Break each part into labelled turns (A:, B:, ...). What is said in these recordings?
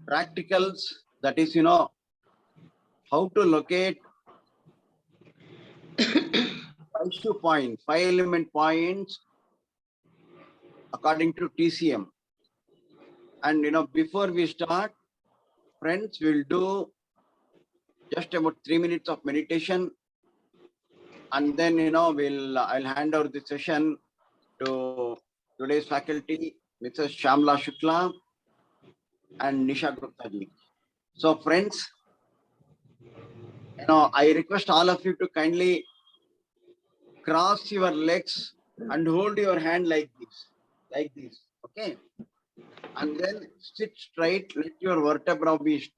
A: practicals, that is, how to locate 5 element points according to TCM. And before we start, friends, we'll do just about 3 minutes of meditation, and then I'll hand over the session to today's faculty, Mrs. Shamla Shukla and Nisha Gupta ji. So friends, I request all of you to kindly cross your legs and hold your hand like this, okay? And then sit straight, let your vertebra be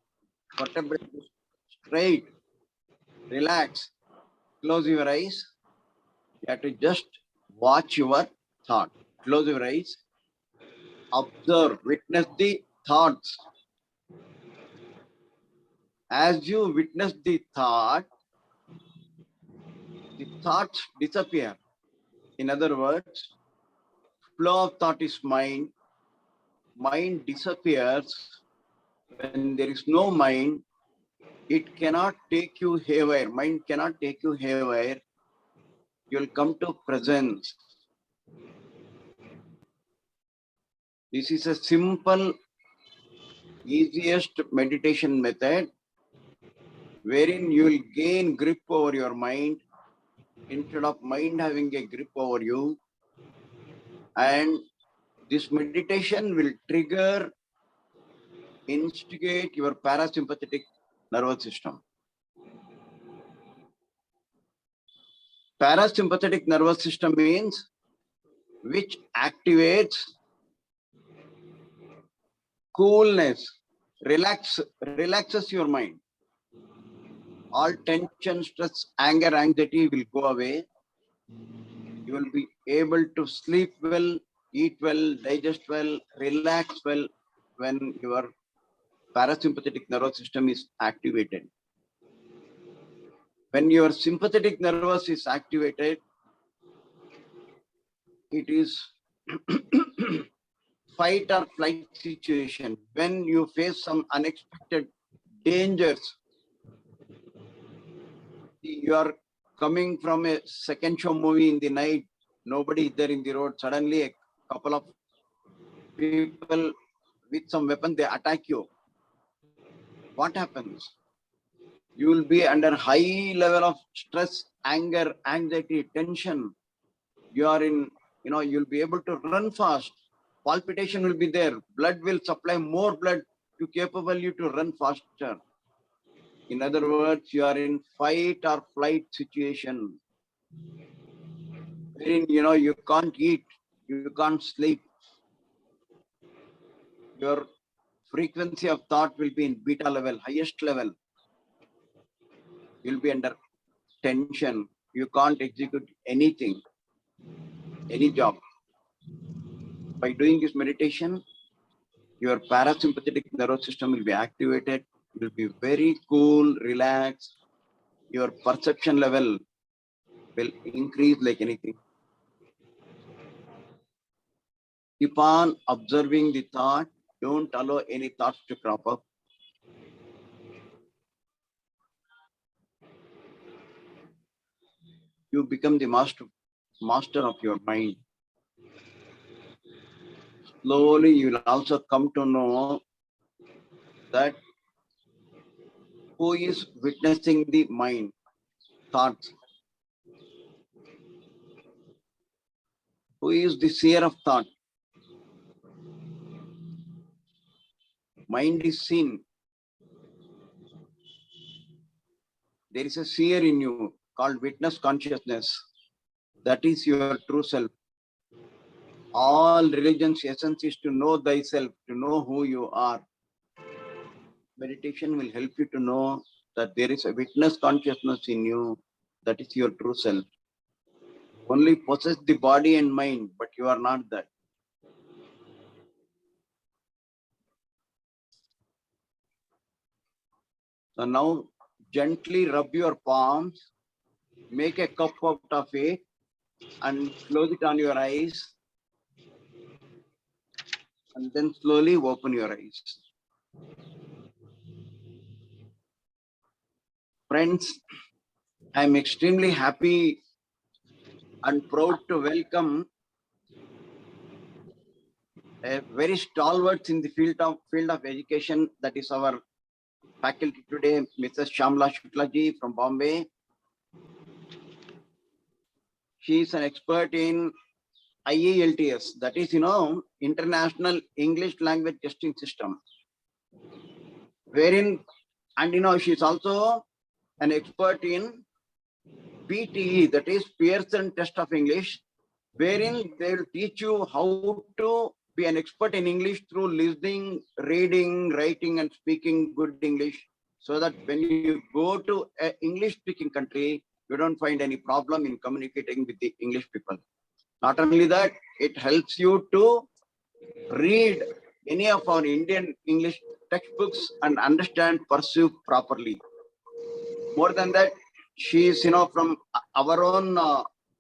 A: straight, relax, close your eyes. You have to just watch your thought. Close your eyes, observe, witness the thoughts. As you witness the thoughts disappear. In other words, flow of thought is mind. Mind disappears. When there is no mind, it cannot take you haywire. Mind cannot take you haywire. You'll come to presence. This is a simple, easiest meditation method wherein you will gain grip over your mind instead of mind having a grip over you. And this meditation will instigate your parasympathetic nervous system. Parasympathetic nervous system means which activates coolness, relaxes your mind. All tension, stress, anger, anxiety will go away. You will be able to sleep well, eat well, digest well, relax well when your parasympathetic nervous system is activated. When your sympathetic nervous is activated, it is fight or flight situation. When you face some unexpected dangers, you are coming from a second show movie in the night, nobody is there in the road, suddenly a couple of people with some weapon, they attack you. What happens? You will be under high level of stress, anger, anxiety, tension. You are in, you'll be able to run fast. Palpitation will be there. Blood will supply more blood to capable you to run faster. In other words, you are in fight or flight situation. Wherein, you can't eat, you can't sleep. Your frequency of thought will be in beta level, highest level. You'll be under tension. You can't execute anything, any job. By doing this meditation, your parasympathetic nervous system will be activated. You will be very cool, relaxed. Your perception level will increase like anything. Keep on observing the thought. Don't allow any thoughts to crop up. You become the master of your mind. Slowly, you will also come to know that who is witnessing the mind, thoughts. Who is the seer of thought? Mind is seen. There is a seer in you called witness consciousness. That is your true self. All religions' essence is to know thyself, to know who you are. Meditation will help you to know that there is a witness consciousness in you. That is your true self. Only possess the body and mind, but you are not that. So now gently rub your palms, make a cup out of it, and close it on your eyes. And then slowly open your eyes. Friends, I am extremely happy and proud to welcome a very stalwart in the field of education, that is our faculty today, Mrs. Shamla Shukla ji from Bombay. She is an expert in IELTS, that is, International English Language Testing System, wherein, and she's also an expert in PTE, that is Pearson Test of English, wherein they will teach you how to be an expert in English through listening, reading, writing, and speaking good English, so that when you go to an English-speaking country, you don't find any problem in communicating with the English people. Not only that, it helps you to read any of our Indian English textbooks and understand, pursue properly. More than that, she is, from our own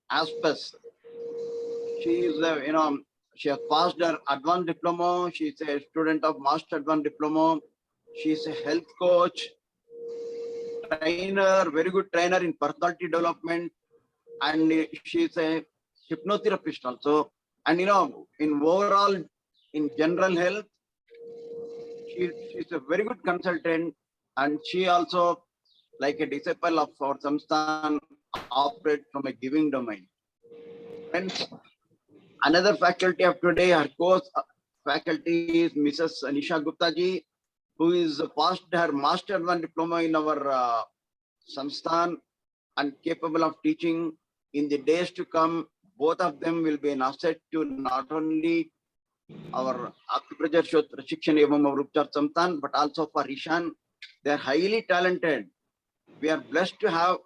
A: aspects. She is, she has passed her advanced diploma. She is a student of master advanced diploma. She is a health coach, trainer, very good trainer in personality development, and she is a hypnotherapist also. And in overall, in general health, she's a very good consultant, and she also, like a disciple of our Samsthan, operate from a giving domain. Friends, another faculty of today, our course faculty is Mrs. Nisha Gupta ji, who is passed her master one diploma in our Samsthan and capable of teaching. In the days to come, both of them will be an asset to not only our Acupressure Shotra Shikshan Evam Upchar Samsthan, but also for Ishan. They are highly talented. We are blessed to have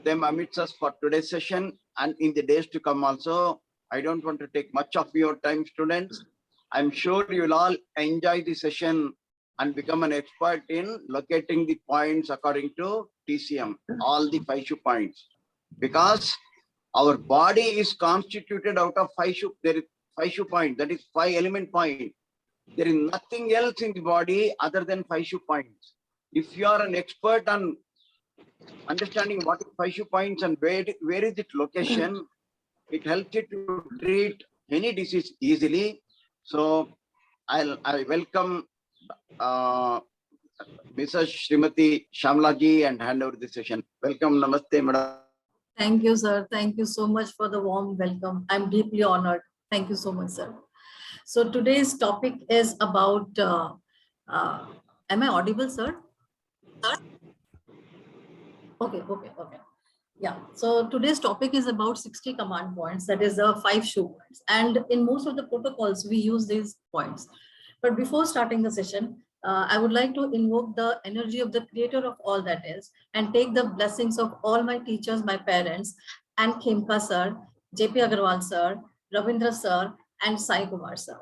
A: them amidst us for today's session and in the days to come also. I don't want to take much of your time, students. I'm sure you will all enjoy the session and become an expert in locating the points according to TCM, all the 5 shoe points. Because our body is constituted out of 5 shoe, there is 5 shoe point, that is 5 element point. There is nothing else in the body other than 5 shoe points. If you are an expert on understanding what is 5 shoe points and where is its location, it helps you to treat any disease easily. So I welcome Mrs. Srimati Shamla ji and hand over the session. Welcome, namaste, madam.
B: Thank you, sir. Thank you so much for the warm welcome. I'm deeply honored. Thank you so much, sir. So today's topic is about, am I audible, sir? Okay. Yeah, so today's topic is about 60 command points, that is the 5 shoe points. And in most of the protocols, we use these points. But before starting the session, I would like to invoke the energy of the creator of all that is and take the blessings of all my teachers, my parents, and Khemka sir, JP Agarwal sir, Ravindra sir, and Sai Kumar sir.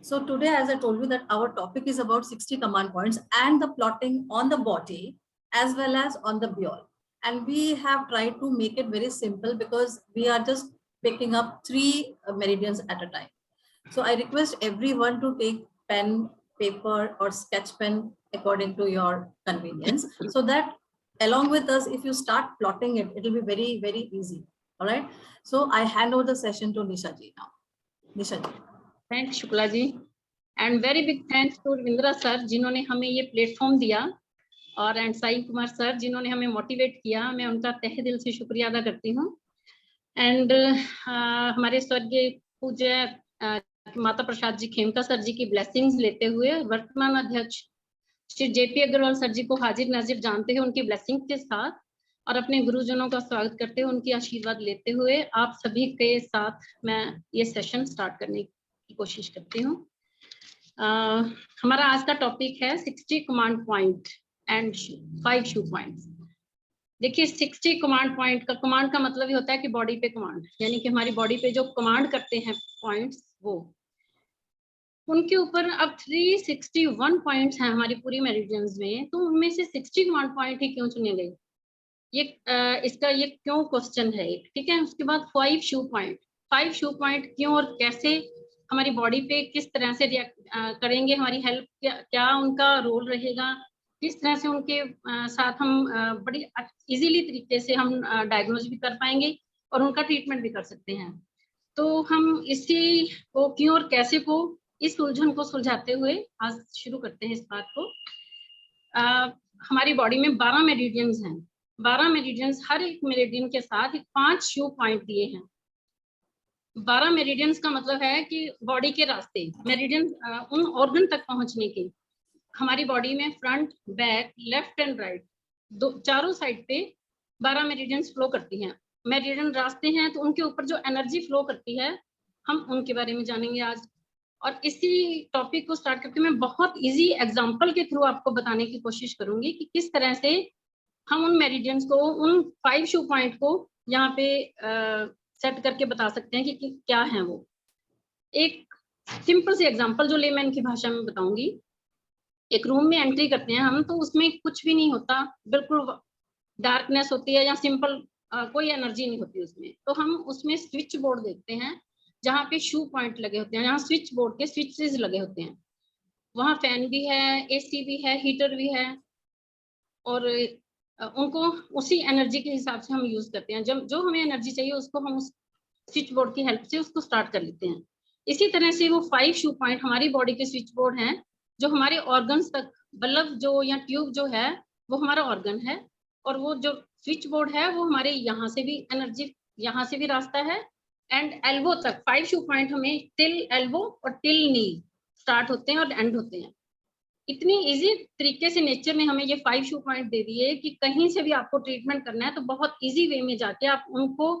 B: So today, as I told you, that our topic is about 60 command points and the plotting on the body as well as on the ball. And we have tried to make it very simple because we are just picking up 3 meridians at a time. So I request everyone to take pen, paper, or sketch pen according to your convenience, so that along with us, if you start plotting it, it will be very, very easy. All right. So I hand over the session to Nisha ji now. Nisha ji.
C: Thanks, Shukla ji. And very big thanks to Ravindra sir, जिन्होंने हमें ये platform दिया, और and Sai Kumar sir जिन्होंने हमें motivate किया. मैं उनका तहे दिल से शुक्रिया अदा करती हूँ. एंड हमारे स्वर्गीय पूज्य माता प्रसाद जी खेमका सर जी की ब्लेसिंग्स लेते हुए वर्तमान अध्यक्ष श्री जेपी अग्रवाल सर जी को हाजिर नाजिर जानते हैं उनकी ब्लेसिंग के साथ, और अपने गुरुजनों का स्वागत करते हुए उनकी आशीर्वाद लेते हुए आप सभी के साथ मैं ये सेशन स्टार्ट करने की कोशिश करती हूँ. हमारा आज का टॉपिक है 60 command point and 5 shoe points. देखिए 60 कमांड पॉइंट का, कमांड का मतलब ही होता है कि बॉडी पे कमांड, यानी कि हमारी बॉडी पे जो कमांड करते हैं पॉइंट्स, वो उनके ऊपर अब 361 पॉइंट्स हैं हमारी पूरी मेरिडियंस में. तो उनमें से 60 कमांड पॉइंट ही क्यों चुने गए, ये इसका ये क्यों क्वेश्चन है. ठीक है. उसके बाद 5 शू पॉइंट. 5 शू पॉइंट क्यों और कैसे हमारी बॉडी पे किस तरह से रिएक्ट करेंगे, हमारी हेल्प क्या उनका रोल रहेगा, किस तरह से उनके साथ हम बड़ी इजीली तरीके से हम डायग्नोज भी कर पाएंगे और उनका ट्रीटमेंट भी कर सकते हैं। तो हम इसी को क्यों और कैसे को इस उलझन को सुलझाते हुए आज शुरू करते हैं इस बात को। हमारी बॉडी में 12 मेरिडियंस हैं। 12 मेरिडियंस, हर एक मेरिडियन के साथ 5 शू पॉइंट दिए हैं। 12 मेरिडियंस का मतलब है कि बॉडी के रास्ते मेरिडियन उन ऑर्गन तक पहुंचने के हमारी बॉडी में front, back, left and right चारों साइड पे 12 मेरिडियंस फ्लो करती हैं। मेरिडियन रास्ते हैं तो उनके ऊपर जो एनर्जी फ्लो करती है हम उनके बारे में जानेंगे आज। और इसी टॉपिक को स्टार्ट करके मैं बहुत इजी एग्जांपल के थ्रू आपको बताने की कोशिश करूंगी कि किस तरह से हम उन मेरिडियंस को, उन 5 शू पॉइंट को यहाँ पे सेट करके बता सकते हैं कि क्या है वो। एक सिंपल सी एग्जांपल जो लेमैन की भाषा में बताऊंगी। एक रूम में एंट्री करते हैं हम तो उसमें कुछ भी नहीं होता, बिल्कुल डार्कनेस होती है या सिंपल कोई एनर्जी नहीं होती उसमें। तो हम उसमें स्विच बोर्ड देखते हैं जहाँ पे शू पॉइंट लगे होते हैं, जहाँ स्विच बोर्ड के स्विचेस लगे होते हैं। वहाँ फैन भी है, एसी भी है, हीटर भी है और उनको उसी एनर्जी के हिसाब से हम यूज करते हैं। जब जो हमें एनर्जी चाहिए उसको हम उस स्विच बोर्ड की हेल्प से उसको स्टार्ट कर लेते हैं। इसी तरह से वो 5 शू पॉइंट हमारी बॉडी के स्विच बोर्ड हैं जो हमारे ऑर्गन्स तक, बल्ब जो या ट्यूब जो है वो हमारा ऑर्गन है और वो जो स्विच बोर्ड है वो हमारे यहाँ से भी एनर्जी, यहाँ से भी रास्ता है एंड एल्बो तक। 5 शू पॉइंट हमें टिल एल्बो और टिल नी स्टार्ट होते हैं और एंड होते हैं। इतनी इजी तरीके से नेचर ने हमें ये 5 शू पॉइंट दे दिए कि कहीं से भी आपको ट्रीटमेंट करना है तो बहुत इजी वे में जाके आप उनको,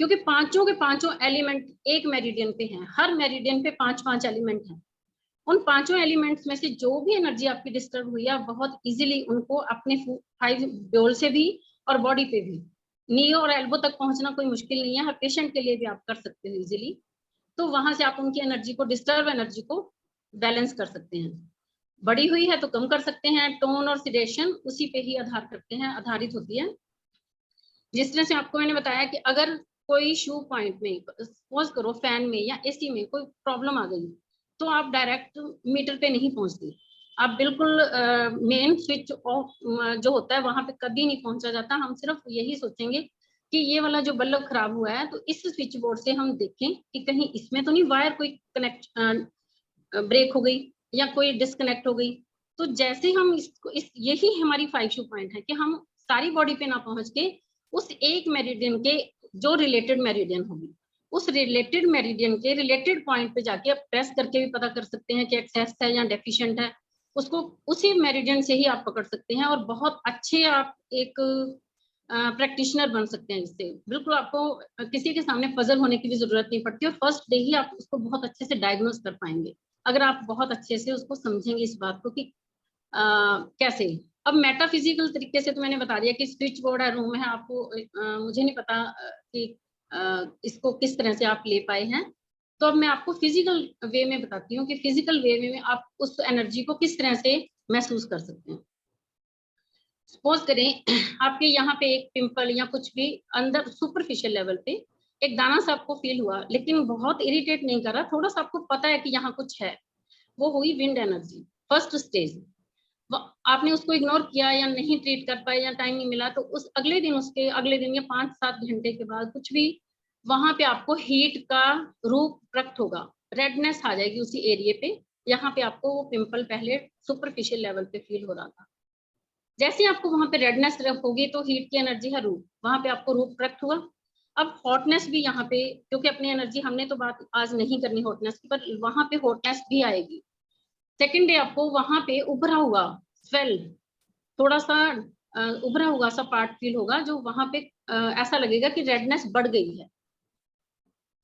C: क्योंकि पांचों के पांचों एलिमेंट एक मेरिडियन पे हैं, हर मेरिडियन पे 5-5 एलिमेंट हैं। उन पांचों एलिमेंट्स में से जो भी एनर्जी आपकी डिस्टर्ब हुई है, बहुत इजीली उनको अपने 5 बोल से भी और बॉडी पे भी, नी और एल्बो तक पहुंचना कोई मुश्किल नहीं है, हर पेशेंट के लिए भी आप कर सकते हो इजीली। तो वहां से आप उनकी एनर्जी को, डिस्टर्ब एनर्जी को बैलेंस कर सकते हैं। बढ़ी हुई है तो कम कर सकते हैं। टोन और सिडेशन उसी पे ही आधार करते हैं, आधारित होती है। जिस तरह से आपको मैंने बताया कि अगर कोई शू पॉइंट में, सपोज करो फैन में या एसी में कोई प्रॉब्लम आ गई तो आप डायरेक्ट मीटर पे नहीं पहुंचते, आप बिल्कुल मेन स्विच ऑफ जो होता है वहां पे कभी नहीं पहुंचा जाता। हम सिर्फ यही सोचेंगे कि ये वाला जो बल्ब खराब हुआ है तो इस स्विच बोर्ड से हम देखें कि कहीं इसमें तो नहीं वायर कोई कनेक्ट ब्रेक हो गई या कोई डिस्कनेक्ट हो गई। तो जैसे हम इसको यही हमारी 5 शू पॉइंट है कि हम सारी बॉडी पे ना पहुंच के उस एक मेरिडियन के जो रिलेटेड मेरिडियन होगी, उस रिलेटेड मेरिडियन के रिलेटेड पॉइंट पे जाके आप प्रेस करके भी पता कर सकते हैं कि एक्सेस है या डेफिशिएंट है। उसको उसी मेरिडियन से ही आप पकड़ सकते हैं और बहुत अच्छे आप एक प्रैक्टिशनर बन सकते हैं। जिससे बिल्कुल आपको किसी के सामने पजल होने की भी जरूरत नहीं पड़ती और फर्स्ट डे ही आप उसको बहुत अच्छे से डायग्नोज कर पाएंगे अगर आप बहुत अच्छे से उसको समझेंगे इस बात को कि कैसे। अब मेटाफिजिकल तरीके से तो मैंने बता दिया कि स्विच बोर्ड है, रूम है, आपको मुझे नहीं पता कि इसको किस तरह से आप ले पाए हैं। तो अब मैं आपको फिजिकल वे में बताती हूँ कि फिजिकल वे में आप उस एनर्जी को किस तरह से महसूस कर सकते हैं। सपोज करें आपके यहाँ पे एक पिंपल या कुछ भी अंदर सुपरफिशियल लेवल पे एक दाना सा आपको फील हुआ, लेकिन बहुत इरिटेट नहीं कर रहा, थोड़ा सा आपको पता है कि यहाँ कुछ है, वो हुई विंड एनर्जी, फर्स्ट स्टेज। आपने उसको इग्नोर किया या नहीं ट्रीट कर पाए या टाइम नहीं मिला तो उस अगले दिन, उसके अगले दिन या 5-7 घंटे के बाद कुछ भी वहां पे आपको हीट का रूप प्रकट होगा, रेडनेस आ जाएगी उसी एरिया पे। यहाँ पे आपको वो पिंपल पहले सुपरफिशियल लेवल पे फील हो रहा था, जैसे आपको वहां पे रेडनेस होगी तो हीट की एनर्जी है रूप, वहां पे आपको रूप प्रकट हुआ। अब हॉटनेस भी यहाँ पे, क्योंकि अपनी एनर्जी हमने तो बात आज नहीं करनी हॉटनेस की, पर वहां पे हॉटनेस भी आएगी। सेकेंड डे आपको वहां पे उभरा हुआ स्वेल, थोड़ा सा उभरा हुआ सा पार्ट फील होगा जो वहां पे ऐसा लगेगा कि रेडनेस बढ़ गई है।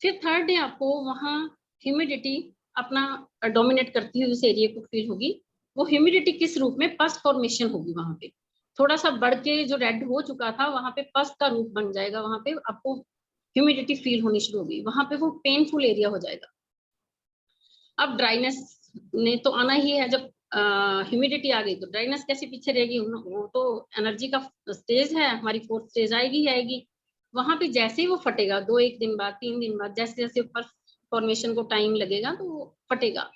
C: फिर थर्ड डे आपको वहां ह्यूमिडिटी अपना डोमिनेट करती हुई उस एरिया को फील होगी। वो ह्यूमिडिटी किस रूप में, पस फॉर्मेशन होगी, वहां पे थोड़ा सा बढ़ के जो रेड हो चुका था वहां पे पस का रूप बन जाएगा, वहां पे आपको ह्यूमिडिटी फील होनी शुरू होगी, वहां पे वो पेनफुल एरिया हो जाएगा। अब ड्राइनेस ने तो आना ही है, जब ह्यूमिडिटी आ गई तो ड्राइनेस कैसे पीछे रहेगी, वो तो एनर्जी का स्टेज है, हमारी 4th स्टेज आएगी ही आएगी। वहां पे जैसे ही वो फटेगा 2-1 दिन बाद, 3 दिन बाद, जैसे जैसे ऊपर फॉर्मेशन को टाइम लगेगा तो वो फटेगा,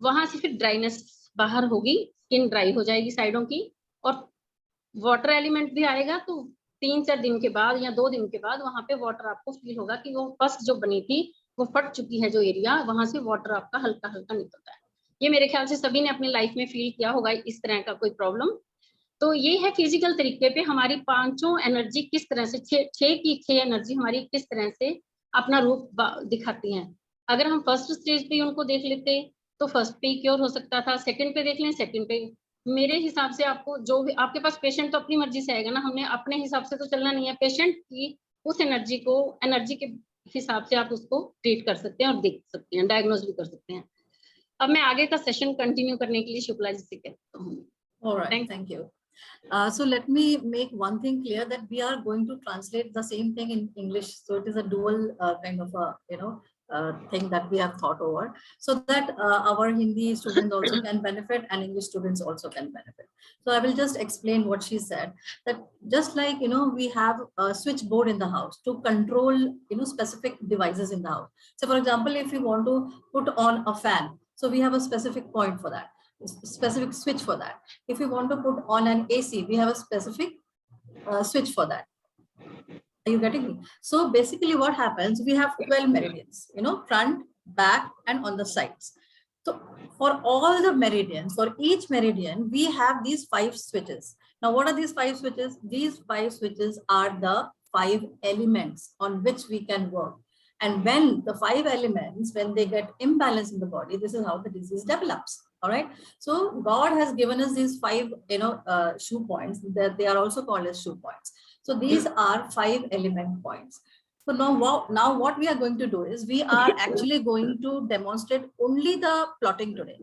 C: वहां से फिर ड्राइनेस बाहर होगी, स्किन ड्राई हो जाएगी साइडों की, और वाटर एलिमेंट भी आएगा, तो 3-4 दिन के बाद या 2 दिन के बाद वहां पे वाटर आपको फील होगा कि वो फर्स्ट जो बनी थी वो फट चुकी है, जो एरिया वहां से वाटर आपका हल्का हल्का निकलता है। ये मेरे ख्याल से सभी ने अपनी लाइफ में फील किया होगा इस तरह का कोई प्रॉब्लम। तो ये है फिजिकल तरीके पे हमारी पांचों एनर्जी किस तरह से, छह की छह एनर्जी हमारी किस तरह से अपना रूप दिखाती हैं। अगर हम फर्स्ट स्टेज पे उनको देख लेते तो फर्स्ट पे क्योर हो सकता था, सेकंड पे देख लें सेकंड पे। मेरे हिसाब से आपको जो भी आपके पास पेशेंट तो अपनी मर्जी से आएगा ना, हमने अपने हिसाब से तो चलना नहीं है, पेशेंट की उस एनर्जी के हिसाब से आप उसको ट्रीट कर सकते हैं और देख सकते हैं, डायग्नोज भी कर सकते हैं। अब मैं आगे का सेशन कंटिन्यू करने के लिए शुक्ला जी से कहता हूँ।
B: All right, thank you. So let me make one thing clear, that we are going to translate the same thing in English. So it is a dual kind of a thing that we have thought over, so that our Hindi students also can benefit and English students also can benefit. So I will just explain what she said, that just like we have a switchboard in the house to control specific devices in the house. So for example, if you want to put on a fan, so we have a specific point for that, specific switch for that. If you want to put on an AC, we have a specific switch for that. Are you getting me? So basically what happens, we have 12 meridians, front, back, and on the sides. So for all the meridians, for each meridian, we have these 5 switches. Now, what are these 5 switches? These 5 switches are the 5 elements on which we can work. And when the 5 elements, when they get imbalanced in the body, this is how the disease develops. All right. So God has given us these 5, shoe points, that they are also called as shoe points. So these are 5 element points. So now what we are going to do is, we are actually going to demonstrate only the plotting today,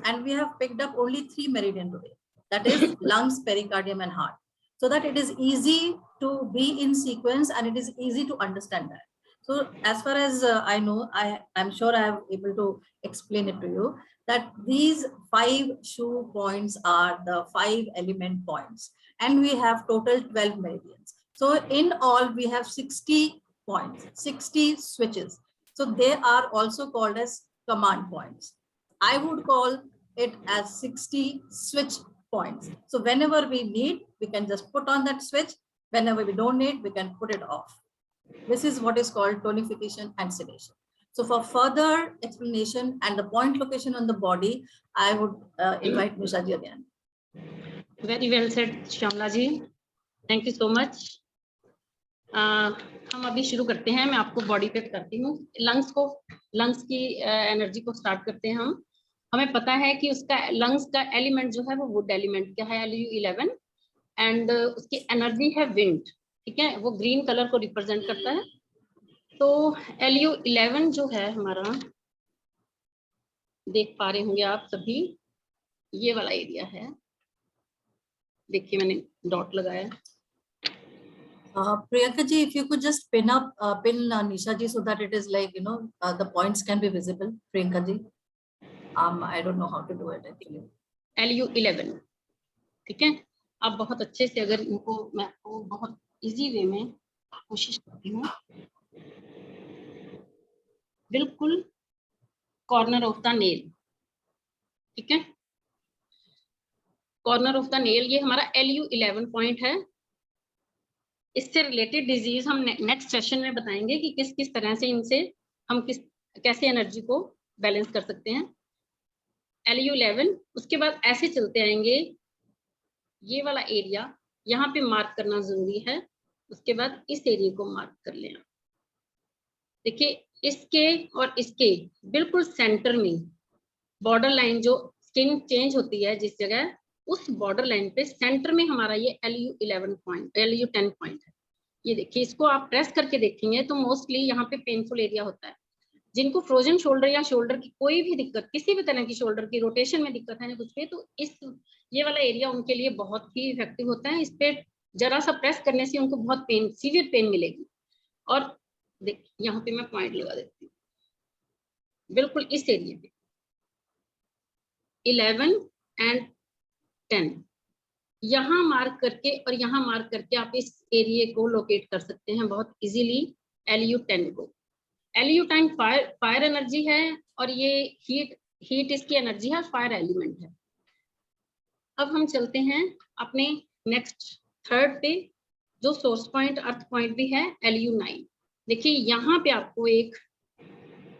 B: and we have picked up only 3 meridian today. That is lungs, pericardium, and heart. So that it is easy to be in sequence and it is easy to understand that. So as far as I know, I'm sure I am able to explain it to you, that these 5 shoe points are the 5 element points, and we have total 12 meridians. So in all, we have 60 points, 60 switches. So they are also called as command points. I would call it as 60 switch points. So whenever we need, we can just put on that switch. Whenever we don't need, we can put it off. This is what is called tonification and sedation. So for further explanation and the point location on the body, I would invite Nisha ji again.
C: Very well said, Shyamala ji. Thank you so much. हम अभी शुरू करते हैं. मैं आपको body पे करती हूँ. लंग्स की एनर्जी को स्टार्ट करते हैं हम. हमें पता है कि उसका लंग्स का एलिमेंट जो है वो वुड एलिमेंट क्या है, Lu11, एंड उसकी एनर्जी है विंड. ठीक है, वो ग्रीन कलर को रिप्रेजेंट करता है. तो Lu11 जो है हमारा, देख पा रहे होंगे आप सभी, ये वाला एरिया है. देखिए मैंने डॉट लगाया.
B: Priyanka ji, if you could just pin Nisha ji, so that it is like, the points can be visible. Priyanka ji, I don't know how to do it actually.
C: Lu11, ठीक है. आप बहुत अच्छे से, अगर इनको मैं आपको बहुत इजी वे में कोशिश करती हूँ. बिल्कुल कॉर्नर ऑफ द नेल. ठीक है, कॉर्नर ऑफ द नेल, ये हमारा Lu11 पॉइंट है. इससे रिलेटेड डिजीज हम नेक्स्ट सेशन में बताएंगे कि किस किस तरह से इनसे हम कैसे एनर्जी को बैलेंस कर सकते हैं. Lu11, उसके बाद ऐसे चलते आएंगे. ये वाला एरिया यहाँ पे मार्क करना जरूरी है. उसके बाद इस एरिया को मार्क कर लें. देखिए इसके और इसके बिल्कुल सेंटर में बॉर्डर लाइन, जो स्किन चेंज होती है जिस जगह, उस बॉर्डर लाइन पे सेंटर में हमारा ये Lu10 पॉइंट है. ये देखिए, इसको आप प्रेस करके देखेंगे तो मोस्टली यहाँ पे पेनफुल एरिया होता है. जिनको फ्रोजन शोल्डर या शोल्डर की कोई भी दिक्कत, किसी भी तरह की शोल्डर की रोटेशन में दिक्कत है ना कुछ भी, तो ये वाला एरिया उनके लिए बहुत ही इफेक्टिव होता है. इस पे जरा सा प्रेस करने से उनको बहुत सीवियर पेन मिलेगी. और देखिए यहाँ पे मैं पॉइंट लगा देती हूँ, बिल्कुल इस एरिया पे 11 एंड 10 यहाँ मार्क करके और यहाँ मार्क करके आप इस एरिया को लोकेट कर सकते हैं बहुत इजीली. Lu10 को, Lu10 फायर एनर्जी है और ये हीट इसकी एनर्जी है, फायर एलिमेंट है. अब हम चलते हैं अपने नेक्स्ट थर्ड पे, जो सोर्स पॉइंट अर्थ पॉइंट भी है LU9। देखिए यहाँ पे आपको एक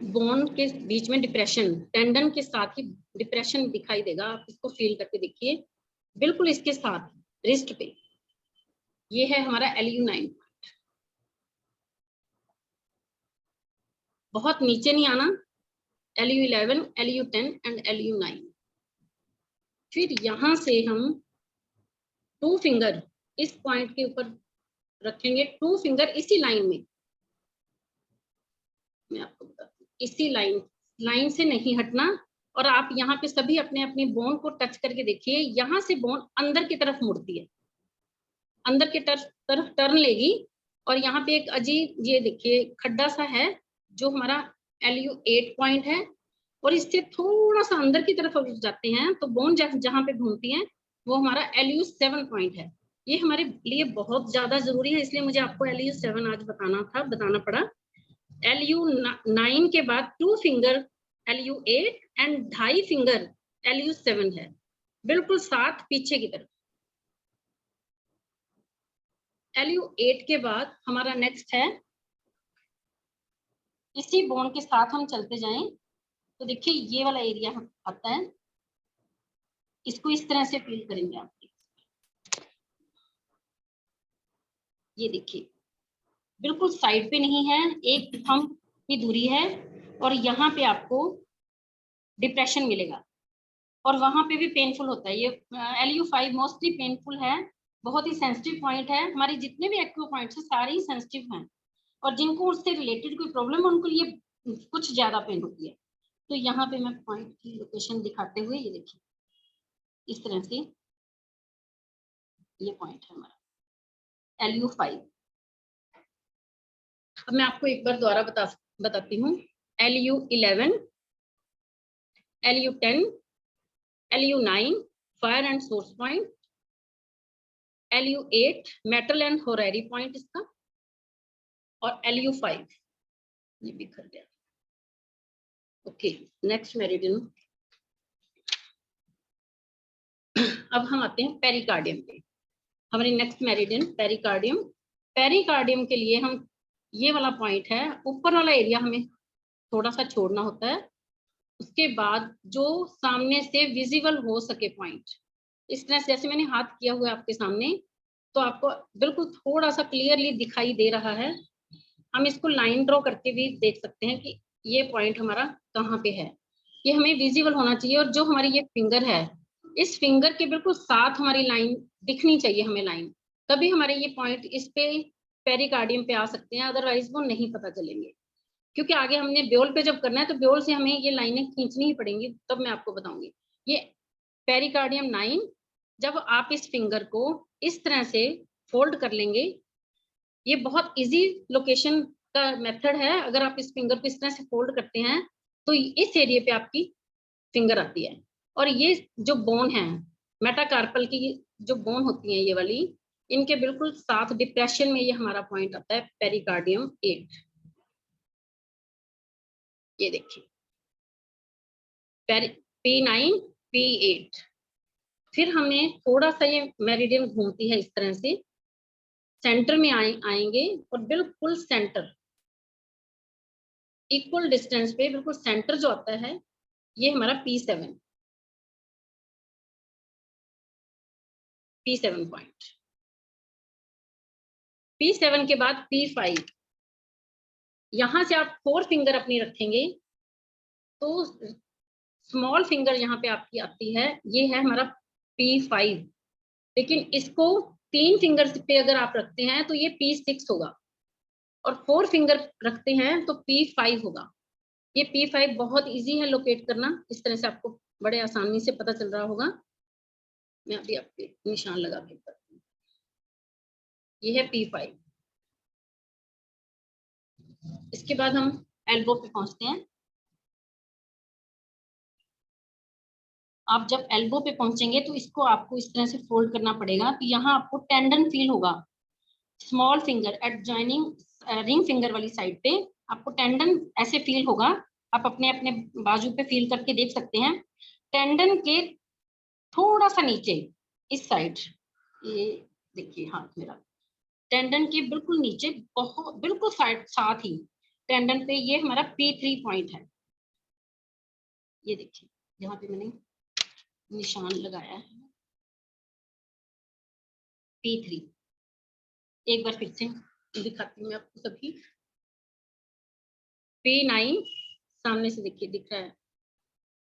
C: बोन के बीच में डिप्रेशन, टेंडन के साथ ही डिप्रेशन दिखाई देगा, आप इसको फील करके देखिए, बिल्कुल इसके साथ रिस्ट पे, ये है हमारा LU9। बहुत नीचे नहीं आना, LU11, LU10 एंड LU9। फिर यहां से हम 2 फिंगर इस पॉइंट के ऊपर रखेंगे, 2 फिंगर इसी लाइन में, मैं आपको बताती हूँ, इसी लाइन से नहीं हटना। और आप यहाँ पे सभी अपने अपनी बोन को टच करके देखिए, यहाँ से बोन अंदर की तरफ मुड़ती है, अंदर की तरफ टर्न लेगी, और यहाँ पे एक अजीब ये देखिए खड्डा सा है जो हमारा LU8 पॉइंट है, और इससे थोड़ा सा अंदर की तरफ अगर जाते हैं तो बोन जहाँ पे घूमती है वो हमारा LU7 पॉइंट है। ये हमारे लिए बहुत ज्यादा जरूरी है, इसलिए मुझे आपको LU7 आज बताना पड़ा। LU9 के बाद 2 finger LU8 and 2.5 finger LU7 है, बिल्कुल साथ पीछे की तरफ। LU8 के बाद हमारा नेक्स्ट है, इसी बोन के साथ हम चलते जाएं तो देखिए ये वाला एरिया आता है, इसको इस तरह से फील करेंगे आप। ये देखिए बिल्कुल साइड पे नहीं है, एक थंब की दूरी है, और यहाँ पे आपको डिप्रेशन मिलेगा, और वहां पे भी पेनफुल होता है। ये LU5 मोस्टली पेनफुल है, बहुत ही सेंसिटिव पॉइंट है। हमारे जितने भी एक्टिव पॉइंट्स हैं सारे ही सेंसिटिव हैं, और जिनको उससे रिलेटेड कोई प्रॉब्लम है उनको ये कुछ ज्यादा पेन होती है। तो यहाँ पे मैं पॉइंट की लोकेशन दिखाते हुए, ये देखिए इस तरह से ये पॉइंट है हमारा LU5। अब मैं आपको एक बार दोबारा बताती हूँ। LU11, LU10, LU9 fire and source point, LU8 metal and horary point इसका, और LU5 ये बिखर गया। Okay, next meridian. अब हम आते हैं पेरिकार्डियम पे। हमारी नेक्स्ट मेरिडियन पेरिकार्डियम। पेरिकार्डियम के लिए हम ये वाला पॉइंट है, ऊपर वाला एरिया हमें थोड़ा सा छोड़ना होता है, उसके बाद जो सामने से विजिबल हो सके पॉइंट, इस तरह से जैसे मैंने हाथ किया हुआ है आपके सामने, तो आपको बिल्कुल थोड़ा सा क्लियरली दिखाई दे रहा है। हम इसको लाइन ड्रॉ करके भी देख सकते हैं कि ये पॉइंट हमारा कहाँ पे है, ये हमें विजिबल होना चाहिए। और जो हमारी ये फिंगर है, इस फिंगर के बिल्कुल साथ हमारी लाइन दिखनी चाहिए हमें लाइन, तभी हमारे ये पॉइंट इस पे पेरिकार्डियम पे आ सकते हैं, अदरवाइज वो नहीं पता चलेंगे। क्योंकि आगे हमने ब्योल पे जब करना है तो ब्योल से हमें ये लाइनें खींचनी ही पड़ेंगी, तब मैं आपको बताऊंगी। ये पेरिकार्डियम 9, जब आप इस फिंगर को इस तरह से फोल्ड कर लेंगे, ये बहुत इजी लोकेशन का मेथड है। अगर आप इस फिंगर को इस तरह से फोल्ड करते हैं तो इस एरिया पे आपकी फिंगर आती है, और ये जो बोन है मेटाकार्पल की जो बोन होती है ये वाली, इनके बिल्कुल साथ डिप्रेशन में ये हमारा पॉइंट आता है पेरिकार्डियम 8। ये देखिए P9 P8। फिर हमें थोड़ा सा ये मेरिडियन घूमती है इस तरह से, सेंटर में आएंगे, और बिल्कुल सेंटर इक्वल डिस्टेंस पे बिल्कुल सेंटर जो आता है ये हमारा P7 पॉइंट। P7 के बाद P5, यहां से आप 4 फिंगर अपनी रखेंगे तो स्मॉल फिंगर यहाँ पे आपकी आती है, ये है हमारा P5। लेकिन इसको 3 फिंगर पे अगर आप रखते हैं तो ये P6 होगा, और 4 फिंगर रखते हैं तो P5 होगा। ये P5 बहुत इजी है लोकेट करना, इस तरह से आपको बड़े आसानी से पता चल रहा होगा। मैं अभी आपके निशान लगा के करती हूँ। ये है P5। इसके बाद हम एल्बो पे पहुंचते हैं। आप जब एल्बो पे पहुंचेंगे तो इसको आपको इस तरह से फोल्ड करना पड़ेगा, तो यहाँ आपको टेंडन फील होगा। Small finger at joining ring finger वाली साइड पे आपको टेंडन ऐसे फील होगा। आप अपने अपने बाजू पे फील करके देख सकते हैं। टेंडन के थोड़ा सा नीचे इस साइड, ये देखिए हाथ मेरा टेंडन के बिल्कुल नीचे, बहुत बिल्कुल साथ ही टेंडन पे ये हमारा P3 पॉइंट है। ये देखिए यहाँ पे मैंने निशान लगाया है P3। एक बार फिर से दिखाती हूँ मैं आपको सभी। P9 सामने से देखिए दिख रहा है,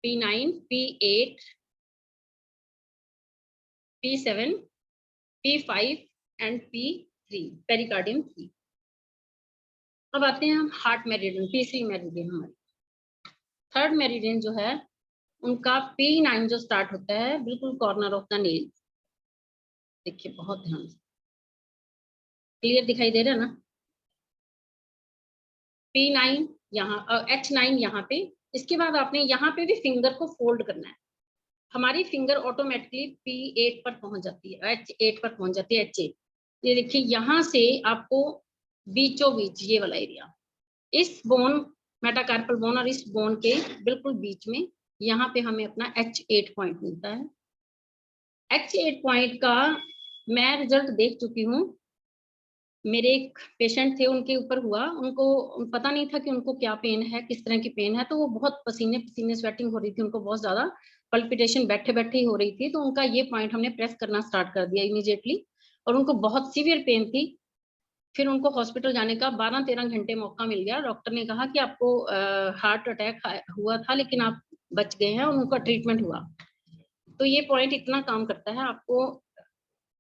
C: P9, P8, P7, P5 and P3, pericardium 3। अब आते हैं हम हार्ट मेरिडियन, तीसरी मेरिडियन हमारी। थर्ड मेरिडियन जो है उनका P9 जो स्टार्ट होता है बिल्कुल कॉर्नर ऑफ द नेल। देखिए बहुत ध्यान से, क्लियर दिखाई दे रहा है ना? P9 यहाँ और H9 यहाँ पे। इसके बाद आपने यहाँ पे भी फिंगर को फोल्ड करना है। हमारी फिंगर ऑटोमेटिकली P8 पर पहुंच जाती है, H8 पर पहुंच जाती है, H8। ये देखिए यहाँ से आपको बीचों बीच ये वाला एरिया, इस बोन मेटाकार्पल बोन और इस बोन के बिल्कुल बीच में यहाँ पे हमें अपना H8 पॉइंट मिलता है। H8 पॉइंट का मैं रिजल्ट देख चुकी हूँ। मेरे एक पेशेंट थे, उनके ऊपर हुआ, उनको पता नहीं था कि उनको क्या पेन है, किस तरह की पेन है, तो वो बहुत पसीने पसीने स्वेटिंग हो रही थी, उनको बहुत ज्यादा पल्पिटेशन बैठे बैठे ही हो रही थी। तो उनका ये पॉइंट हमने प्रेस करना स्टार्ट कर दिया इमीडिएटली, और उनको बहुत सीवियर पेन थी। फिर उनको हॉस्पिटल जाने का 12-13 घंटे मौका मिल गया। डॉक्टर ने कहा कि आपको हार्ट अटैक हुआ था लेकिन आप बच गए हैं, और उनका ट्रीटमेंट हुआ। तो ये पॉइंट इतना काम करता है, आपको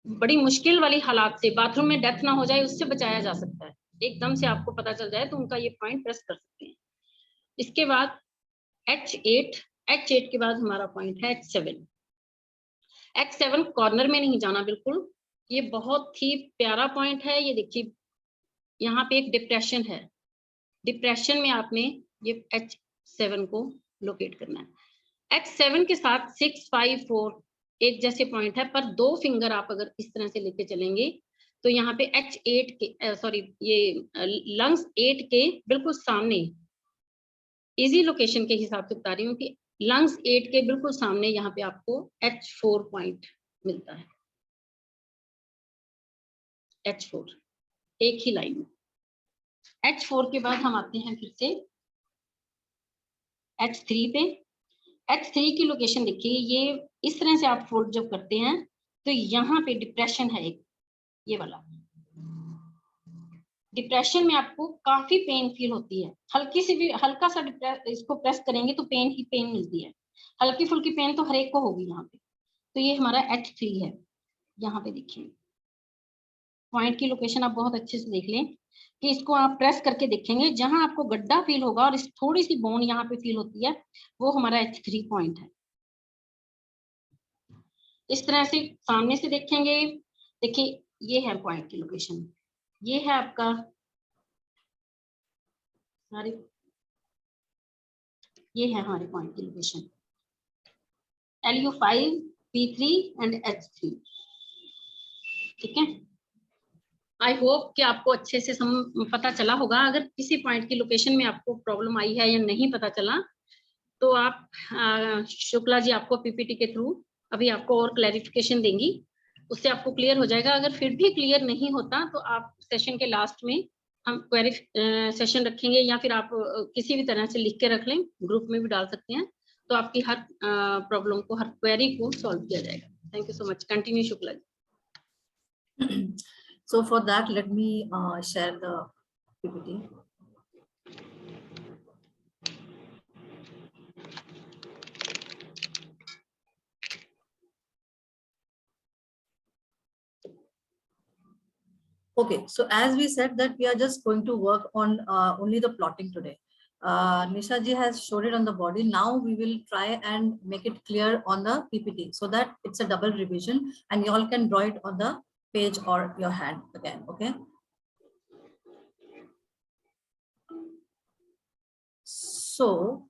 C: बड़ी मुश्किल वाली हालात से, बाथरूम में डेथ ना हो जाए उससे बचाया जा सकता है। एकदम से आपको पता चल जाए तो उनका ये पॉइंट प्रेस कर सकते हैं। इसके बाद H8 के बाद हमारा पॉइंट है H7। H7 कॉर्नर में नहीं जाना बिल्कुल, ये बहुत ही प्यारा पॉइंट है। ये देखिए यहाँ पे एक डिप्रेशन है, डिप्रेशन में आपने ये H7 को लोकेट करना है। H7 के साथ 6, 5, 4 एक जैसे पॉइंट है, पर दो फिंगर आप अगर इस तरह से लेके चलेंगे तो यहाँ पे H8 के सॉरी ये लंग्स 8 के बिल्कुल सामने, इजी लोकेशन के हिसाब से बता रही हूँ कि लंग्स 8 के बिल्कुल सामने यहाँ पे आपको H4 पॉइंट मिलता है। H4 एक ही लाइन में। H4 के बाद हम आते हैं फिर से H3 पे। H3 की लोकेशन देखिए, ये इस तरह से आप फोल्ड जब करते हैं तो यहाँ पे डिप्रेशन है एक, ये वाला डिप्रेशन में आपको काफी पेन फील होती है। हल्की सी भी, हल्का सा इसको प्रेस करेंगे तो पेन ही पेन मिलती है। हल्की फुल्की पेन तो हर एक को होगी यहाँ पे। तो ये हमारा H3 है। यहाँ पे देखिए पॉइंट की लोकेशन आप बहुत अच्छे से देख लें कि इसको आप प्रेस करके देखेंगे, जहां आपको गड्ढा फील होगा और इस थोड़ी सी बोन यहाँ पे फील होती है, वो हमारा H3 पॉइंट है। इस तरह से सामने से देखेंगे, देखिए ये है पॉइंट की लोकेशन, ये है आपका ये है हमारे पॉइंट की location LU5, P3 and H3। ठीक है, आई होप कि आपको अच्छे से पता चला होगा। अगर किसी पॉइंट की लोकेशन में आपको प्रॉब्लम आई है या नहीं पता चला तो आप शुक्ला जी आपको पीपीटी के थ्रू अभी आपको और क्लैरिफिकेशन देंगी, उससे आपको क्लियर हो जाएगा। अगर फिर भी क्लियर नहीं होता तो आप सेशन के लास्ट में हम क्वेरी सेशन रखेंगे, या फिर आप किसी भी तरह से लिख के रख लें, ग्रुप में भी डाल सकते हैं, तो आपकी हर प्रॉब्लम को, हर क्वेरी को सॉल्व किया जाएगा। Thank you so much. Continue Shukla ji.
B: So for that, let me share the PPT. Okay, so as we said that we are just going to work on only the plotting today. Nisha ji has showed it on the body. Now we will try and make it clear on the PPT so that it's a double revision and you all can draw it on the page or your hand again, okay? So,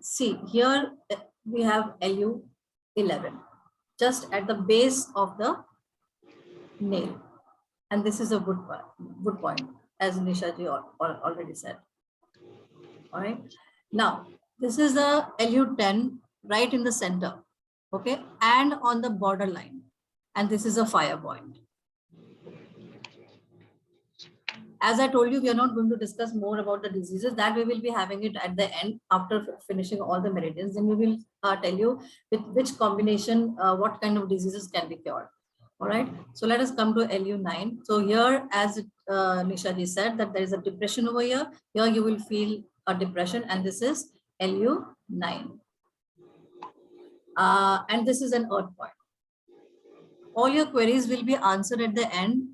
B: see here we have LU11 just at the base of the nail, and this is a wood point, as Nisha ji already said. All right. Now, this is the LU10 right in the center. okay, and on the borderline. And this is a fire point. As I told you, we are not going to discuss more about the diseases. That we will be having it at the end after finishing all the meridians. Then we will tell you with which combination, what kind of diseases can be cured. All right. So let us come to LU9. So here, as Nisha ji said, that there is a depression over here. Here you will feel a depression, and this is LU9. And this is an earth point. All your queries will be answered at the end.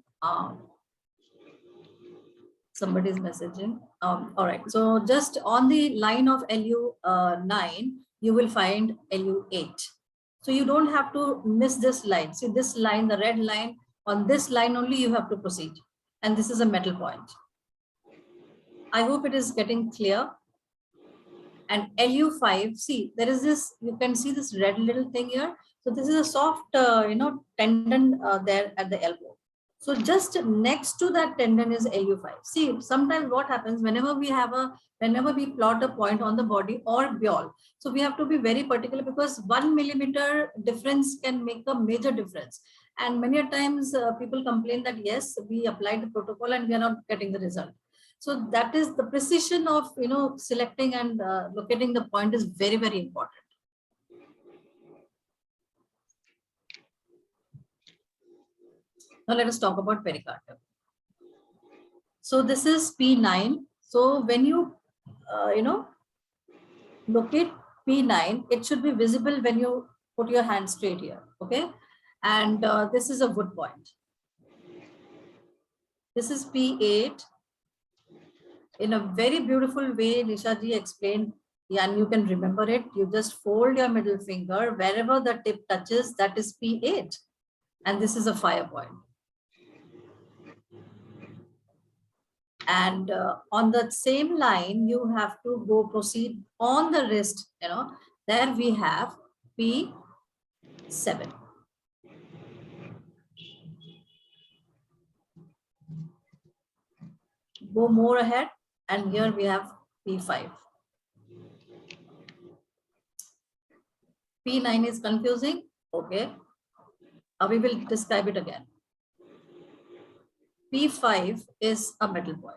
B: Somebody is messaging. All right. So just on the line of LU9, you will find LU8. So you don't have to miss this line. See this line, the red line, on this line only you have to proceed. And this is a metal point. I hope it is getting clear. And LU5, see, there is this, you can see this red little thing here. So this is a soft, tendon there at the elbow. So just next to that tendon is LU5. See, sometimes what happens whenever we plot a point on the body or beyond. So we have to be very particular, because 1 millimeter difference can make a major difference. And many a times people complain that yes, we applied the protocol and we are not getting the result. So that is the precision of, selecting and locating the point is very, very important. Now let us talk about pericardium. So this is P9. So when you, locate P9, it should be visible when you put your hand straight here, okay? And this is a wood point. This is P8. In a very beautiful way, Nisha ji explained, and you can remember it. You just fold your middle finger, wherever the tip touches, that is P8. And this is a fire point. And on the same line, you have to go proceed on the wrist, there we have P7. Go more ahead, and here we have P5. P9 is confusing, okay. We will describe it again. P5 is a middle point.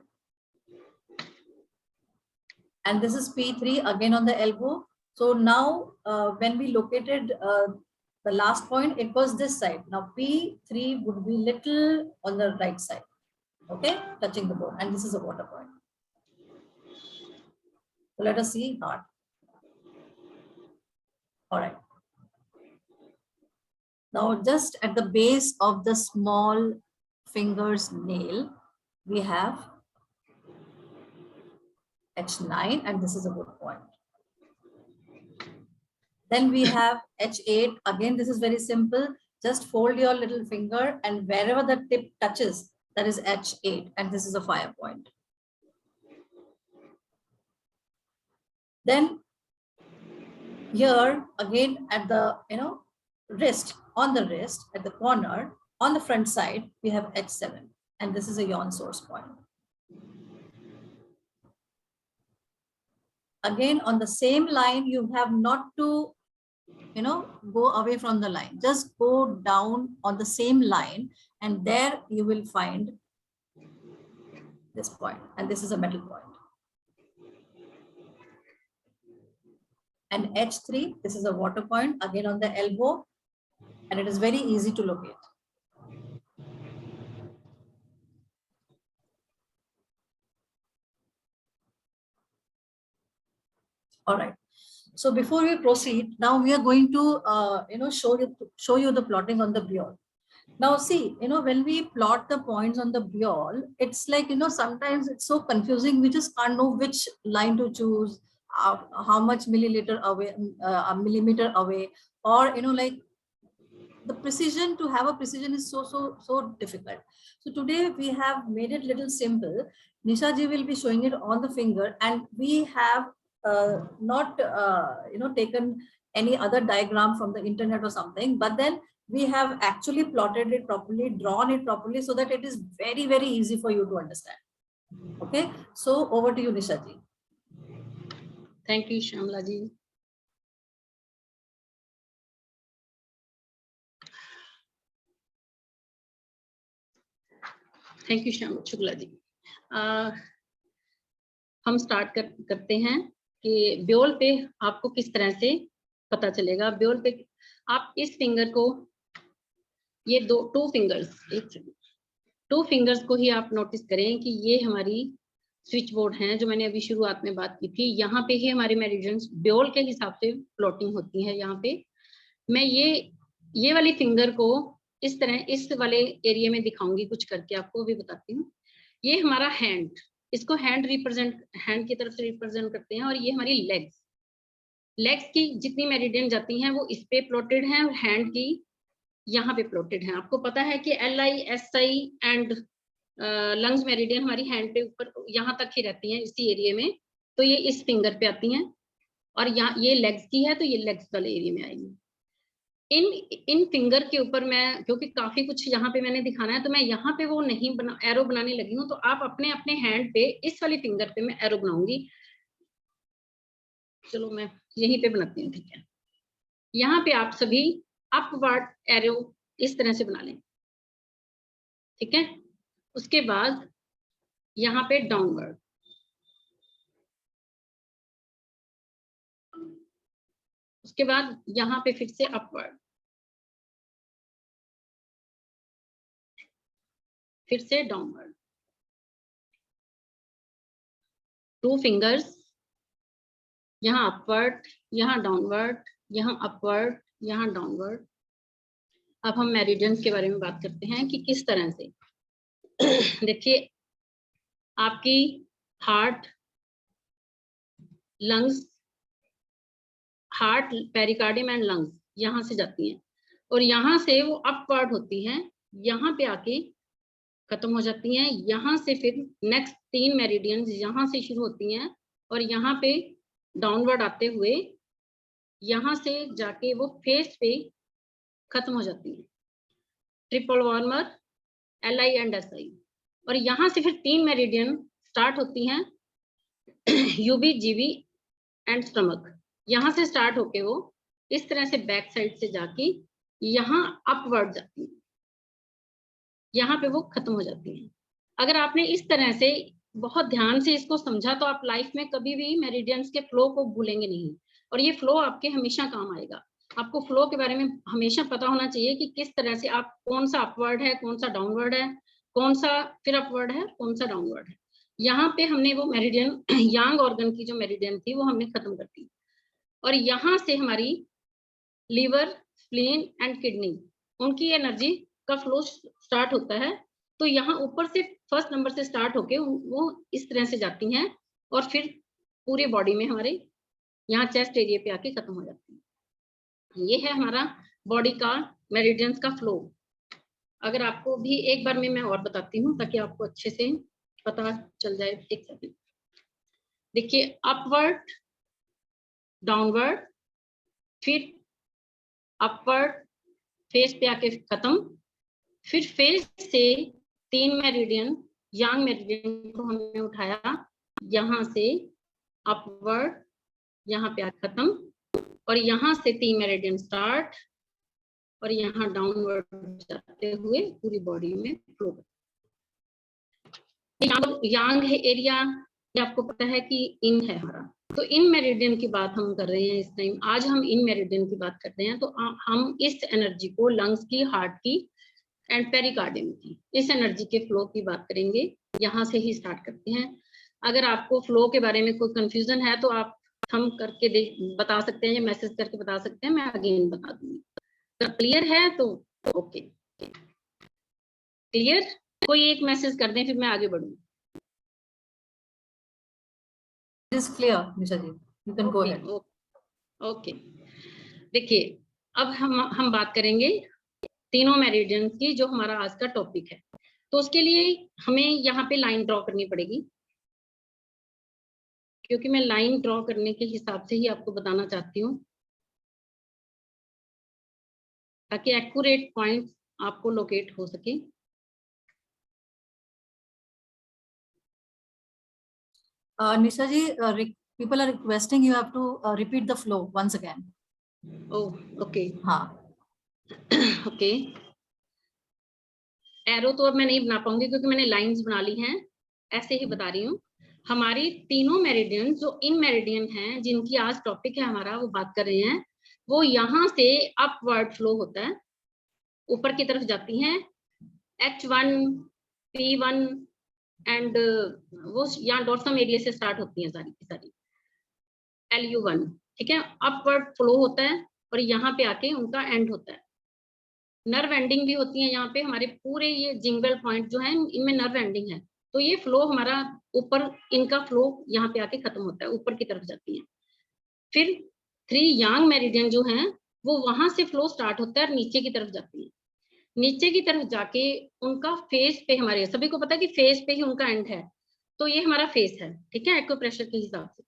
B: And this is P3 again on the elbow. So now when we located the last point, it was this side. Now P3 would be little on the right side, okay, touching the bone. And this is a water point. So let us see heart. All right. Now just at the base of the small finger's nail, we have H9, and this is a good point. Then we have H8. Again, this is very simple. Just fold your little finger, and wherever the tip touches, that is H8, and this is a fire point. Then here again at the wrist, on the wrist at the corner, on the front side, we have H7, and this is a yawn source point. Again, on the same line, you have not to, go away from the line. Just go down on the same line, and there you will find this point, and this is a metal point. And H3, this is a water point, again on the elbow, and it is very easy to locate. All right. So before we proceed, now we are going to, show you the plotting on the Briol. Now see, when we plot the points on the Briol, it's like, sometimes it's so confusing. We just can't know which line to choose, how much millimeter away, or, like the precision, to have a precision is so difficult. So today we have made it little simple. Nisha ji will be showing it on the finger, and we have not taken any other diagram from the internet or something, but then we have actually plotted it properly, drawn it properly, so that it is very, very easy for you to understand. Okay, so over to you, Nisha ji.
C: Thank you, Shyamala ji. Thank you Shyam Shukla ji. हम start करते हैं कि ब्योल पे आपको किस तरह से पता चलेगा। ब्योल पे आप इस फिंगर को, ये टू फिंगर्स को ही आप नोटिस करें कि ये हमारी स्विच बोर्ड हैं जो मैंने अभी शुरुआत में बात की थी। यहाँ पे ही हमारी मेरिडियंस ब्योल के हिसाब से प्लॉटिंग होती है। यहाँ पे मैं ये वाली फिंगर को इस तरह इस वाले एरिया में दिखाऊंगी, कुछ करके आपको भी बताती हूँ। ये हमारा हैंड, इसको हैंड की तरफ से रिप्रेजेंट करते हैं। और ये हमारी लेग्स की जितनी मेरिडियन जाती हैं वो इस पे प्लॉटेड हैं, और हैंड की यहाँ पे प्लॉटेड हैं। आपको पता है कि LI, SI and lungs meridian हमारी हैंड पे ऊपर यहाँ तक ही रहती हैं, इसी एरिया में। तो ये इस फिंगर पे आती हैं, और यहाँ ये लेग्स की है तो ये लेग्स वाले एरिया में आएंगी। इन फिंगर के ऊपर मैं, क्योंकि काफी कुछ यहाँ पे मैंने दिखाना है, तो मैं यहाँ पे वो नहीं एरो बनाने लगी हूँ। तो आप अपने अपने हैंड पे इस वाली फिंगर पे मैं एरो बनाऊंगी। चलो मैं यहीं पे बनाती हूँ, ठीक है। यहाँ पे आप सभी अपवर्ड एरो इस तरह से बना लें, ठीक है। उसके बाद यहाँ पे डाउनवर्ड, उसके बाद यहाँ पे फिर से अपवर्ड, फिर से डाउनवर्ड। टू फिंगर्स, यहाँ अपवर्ड, यहाँ डाउनवर्ड, यहाँ अपवर्ड, यहाँ डाउनवर्ड। अब हम मेरिडियंस के बारे में बात करते हैं कि किस तरह से। देखिए, आपकी heart, lungs, heart, pericardium and lungs यहाँ से जाती हैं, और यहाँ से वो अपवर्ड होती हैं, यहाँ पे आके खत्म हो जाती हैं। यहाँ से फिर नेक्स्ट 3 मेरिडियंस यहाँ से शुरू होती हैं, और यहाँ पे डाउनवर्ड आते हुए यहाँ से जाके वो फेस पे खत्म हो जाती है। Triple warmer, LI and SI। और यहाँ से फिर 3 मेरिडियन स्टार्ट होती हैं, UB, GB एंड स्टमक। यहाँ से स्टार्ट होके वो इस तरह से बैक साइड से जाके यहाँ अपवर्ड जाती है, यहाँ पे वो खत्म हो जाती है। अगर आपने इस तरह से बहुत ध्यान से इसको समझा तो आप लाइफ में कभी भी मेरिडियंस के फ्लो को भूलेंगे नहीं, और ये फ्लो आपके हमेशा काम आएगा। आपको फ्लो के बारे में हमेशा पता होना चाहिए कि किस तरह से आप, कौन सा अपवर्ड है, कौन सा डाउनवर्ड है, कौन सा फिर अपवर्ड है, कौन सा डाउनवर्ड है। यहाँ पे हमने वो मेरिडियन, यांग ऑर्गन की जो मेरिडियन थी वो हमने खत्म कर दी, और यहाँ से हमारी लीवर, स्प्लीन एंड किडनी, उनकी एनर्जी का फ्लो स्टार्ट होता है। तो यहाँ ऊपर से फर्स्ट नंबर से स्टार्ट होके वो इस तरह से जाती हैं, और फिर पूरी बॉडी में हमारे यहाँ चेस्ट एरिया पे आके खत्म हो जाती है। ये है हमारा बॉडी का मेरिडियंस का फ्लो। अगर आपको भी एक बार में मैं और बताती हूँ ताकि आपको अच्छे से पता चल जाए। एक सेकंड, देखिए, अपवर्ड, डाउनवर्ड, फिर अपवर्ड, फेस पे आके खत्म, फिर फेस से 3 मेरिडियन, यांग मेरिडियन को हमने उठाया, यहाँ से अपवर्ड, यहाँ पे आके खत्म, और यहाँ से 3 मेरिडियन स्टार्ट, और यहाँ डाउनवर्ड जाते हुए पूरी बॉडी में फ्लो। यांग है एरिया, आपको पता है कि इन है हमारा, तो इन मेरिडियन की बात हम कर रहे हैं इस टाइम। आज हम इन मेरिडियन की बात करते हैं। तो हम इस एनर्जी को लंग्स की, हार्ट की एंड पेरिकार्डियम की, इस एनर्जी के फ्लो की बात करेंगे। यहाँ से ही स्टार्ट करते हैं। अगर आपको फ्लो के बारे में कोई कंफ्यूजन है तो आप हम करके बता सकते हैं, या मैसेज करके बता सकते हैं, मैं अगेन बता दूंगी। तो क्लियर है तो ओके, क्लियर। कोई एक मैसेज कर दें फिर मैं आगे बढ़ूँ।
B: It is clear, Nisha ji, you can go ahead.
C: Okay, देखिए, अब हम बात करेंगे तीनों मेरिडियंस की, जो हमारा आज का टॉपिक है। तो उसके लिए हमें यहाँ पे लाइन ड्रॉ करनी पड़ेगी, क्योंकि मैं लाइन ड्रॉ करने के हिसाब से ही आपको बताना चाहती हूँ, ताकि एक्यूरेट पॉइंट आपको लोकेट हो सके।
B: Nisha ji, people are requesting you have to repeat the flow once again.
C: Oh, okay.
B: हाँ.
C: Okay. एरो तो अब मैं नहीं बना पाऊंगी क्योंकि मैंने लाइंस बना ली हैं, ऐसे ही बता रही हूँ। हमारी तीनों मेरिडियन जो इन मेरिडियन हैं, जिनकी आज टॉपिक है हमारा, वो बात कर रहे हैं, वो यहाँ से अपवर्ड फ्लो होता है, ऊपर की तरफ जाती हैं। H1, P1 एंड वो यहाँ डोर्सम एरिया से स्टार्ट होती हैं सारी की सारी, LU1, ठीक है। अपवर्ड फ्लो होता है और यहाँ पे आके उनका एंड होता है। नर्व एंडिंग भी होती है यहाँ पे, हमारे पूरे ये जिंगल पॉइंट जो है इनमें नर्व एंडिंग है, तो ये फ्लो हमारा ऊपर, इनका फ्लो यहाँ पे आके खत्म होता है, ऊपर की तरफ जाती है। फिर 3 यांग मेरिडियन जो हैं वो वहां से फ्लो स्टार्ट होता है और नीचे की तरफ जाती है। नीचे की तरफ जाके उनका फेस पे, हमारे सभी को पता है कि फेस पे ही उनका एंड है, तो ये हमारा फेस है, ठीक है, एक्यूप्रेशर के हिसाब से।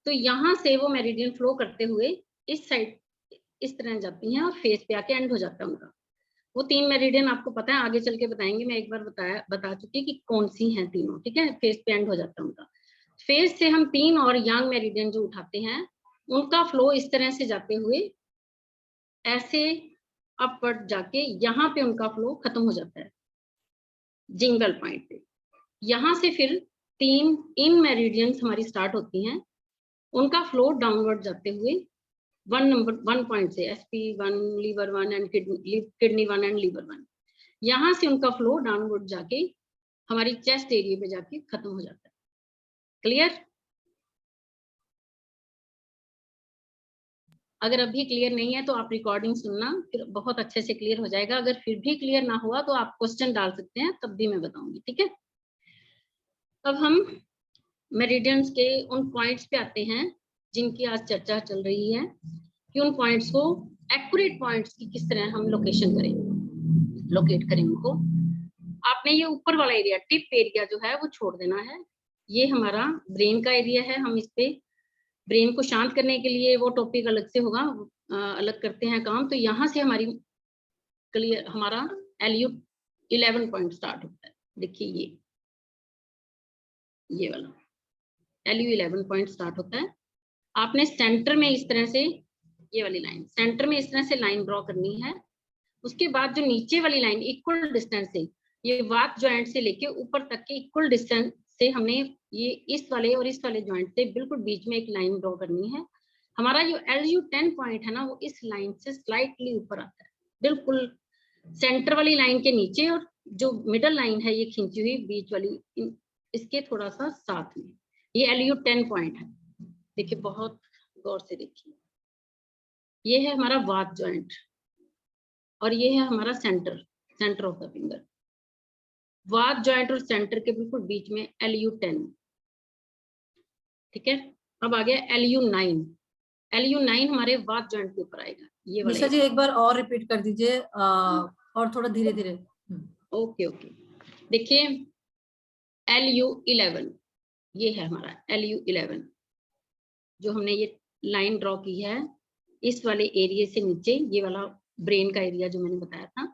C: तो यहाँ से वो मेरिडियन फ्लो करते हुए इस साइड इस तरह जाती हैं और फेस पे आके एंड हो जाता है उनका। वो 3 मेरिडियन आपको पता है, आगे चल के बताएंगे, मैं एक बार बता चुकी कि कौन सी हैं तीनों, ठीक है। फेस पे एंड हो जाता है उनका। फेस से हम 3 और यांग मेरिडियन जो उठाते हैं, उनका फ्लो इस तरह से जाते हुए ऐसे अपवर्ड जाके यहाँ पे उनका फ्लो खत्म हो जाता है जिंगल पॉइंट पे। यहाँ से फिर 3 इन मेरिडियंस हमारी स्टार्ट होती हैं, उनका फ्लो डाउनवर्ड जाते हुए 1 पॉइंट से SP1, liver 1 and kidney 1 and liver 1, यहाँ से उनका फ्लो डाउनवर्ड जाके हमारी चेस्ट एरिया पे जाके खत्म हो जाता है। क्लियर? अगर अभी क्लियर नहीं है तो आप रिकॉर्डिंग सुनना, फिर बहुत अच्छे से क्लियर हो जाएगा। अगर फिर भी क्लियर ना हुआ तो आप क्वेश्चन डाल सकते हैं, तब भी मैं बताऊंगी, ठीक है। अब हम मेरिडियंस के उन पॉइंट्स पे आते हैं जिनकी आज चर्चा चल रही है, कि उन पॉइंट्स को, एक्यूरेट पॉइंट्स की किस तरह हम लोकेशन करें, लोकेट करें उनको। आपने ये ऊपर वाला एरिया, टिप एरिया जो है वो छोड़ देना है। ये हमारा ब्रेन का एरिया है, हम इस पे ब्रेन को शांत करने के लिए वो टॉपिक अलग से होगा, अलग करते हैं काम। तो यहाँ से हमारी क्लियर, हमारा LU11 पॉइंट स्टार्ट होता है। देखिए ये वाला LU11 पॉइंट स्टार्ट होता है। आपने सेंटर में इस तरह से, ये वाली लाइन सेंटर में इस तरह से लाइन ड्रॉ करनी है। उसके बाद जो नीचे वाली लाइन इक्वल डिस्टेंस से, ये वात जॉइंट से लेके ऊपर तक के इक्वल डिस्टेंस से हमने ये इस वाले और इस वाले जॉइंट से बिल्कुल बीच में एक लाइन ड्रॉ करनी है। हमारा जो LU10 पॉइंट है ना, वो इस लाइन से स्लाइटली ऊपर आता है, बिल्कुल सेंटर वाली लाइन के नीचे, और जो मिडल लाइन है ये खींची हुई बीच वाली, इसके थोड़ा सा साथ में, ये LU10 पॉइंट है। देखिए बहुत गौर से देखिए, ये है हमारा वात जॉइंट और ये है हमारा सेंटर ऑफ द फिंगर। वात जॉइंट और सेंटर के बिल्कुल बीच में LU10, ठीक है। अब आ गया LU9। LU9 हमारे वात जॉइंट के ऊपर आएगा, ये वाला।
B: निशा जी एक बार और रिपीट कर दीजिए, और थोड़ा धीरे धीरे।
C: ओके देखिए LU11, ये है हमारा LU11, जो हमने ये लाइन ड्रॉ की है इस वाले एरिया से नीचे, ये वाला ब्रेन का एरिया जो मैंने बताया था,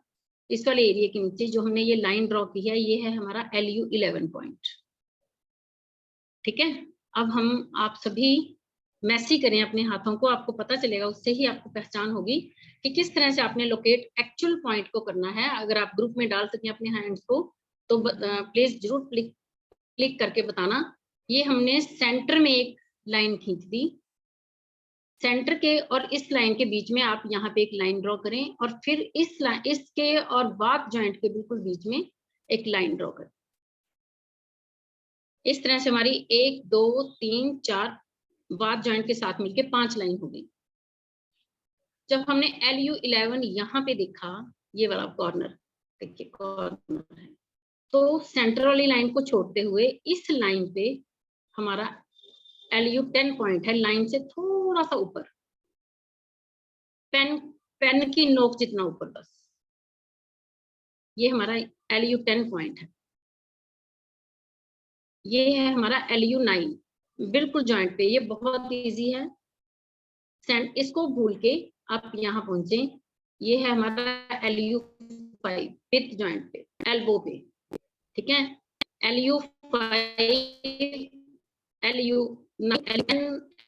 C: इस वाले एरिया के नीचे जो हमने ये लाइन ड्रॉ की है, ये है हमारा LU11 पॉइंट, ठीक है। अब हम आप सभी मैसी करें अपने हाथों को, आपको पता चलेगा, उससे ही आपको पहचान होगी कि किस तरह से आपने लोकेट एक्चुअल पॉइंट को करना है। अगर आप ग्रुप में डाल सकें अपने हैंड्स को तो प्लीज जरूर क्लिक करके बताना। ये हमने सेंटर में एक लाइन खींच दी, सेंटर के और इस लाइन के बीच में आप यहाँ पे एक लाइन ड्रॉ करें, और फिर इसके और वात जॉइंट के बिल्कुल बीच में एक लाइन ड्रॉ करें। इस तरह से हमारी 1 2 3 4 वात जॉइंट के साथ मिलके 5 लाइन हो गई। जब हमने LU11 यहाँ पे देखा, ये वाला कॉर्नर, देखिए कॉर्नर है, तो सेंटर वाली लाइन को छोड़ते हुए इस लाइन पे हमारा LU10 पॉइंट है, लाइन से थोड़ा सा ऊपर, पेन की नोक जितना ऊपर बस, ये हमारा LU10 पॉइंट है। ये है हमारा LU9 बिल्कुल जॉइंट पे, ये बहुत इजी है, इसको भूल के आप यहाँ पहुंचे। ये है हमारा LU5 फिफ्थ जॉइंट पे, एल्बो पे, ठीक है। LU5,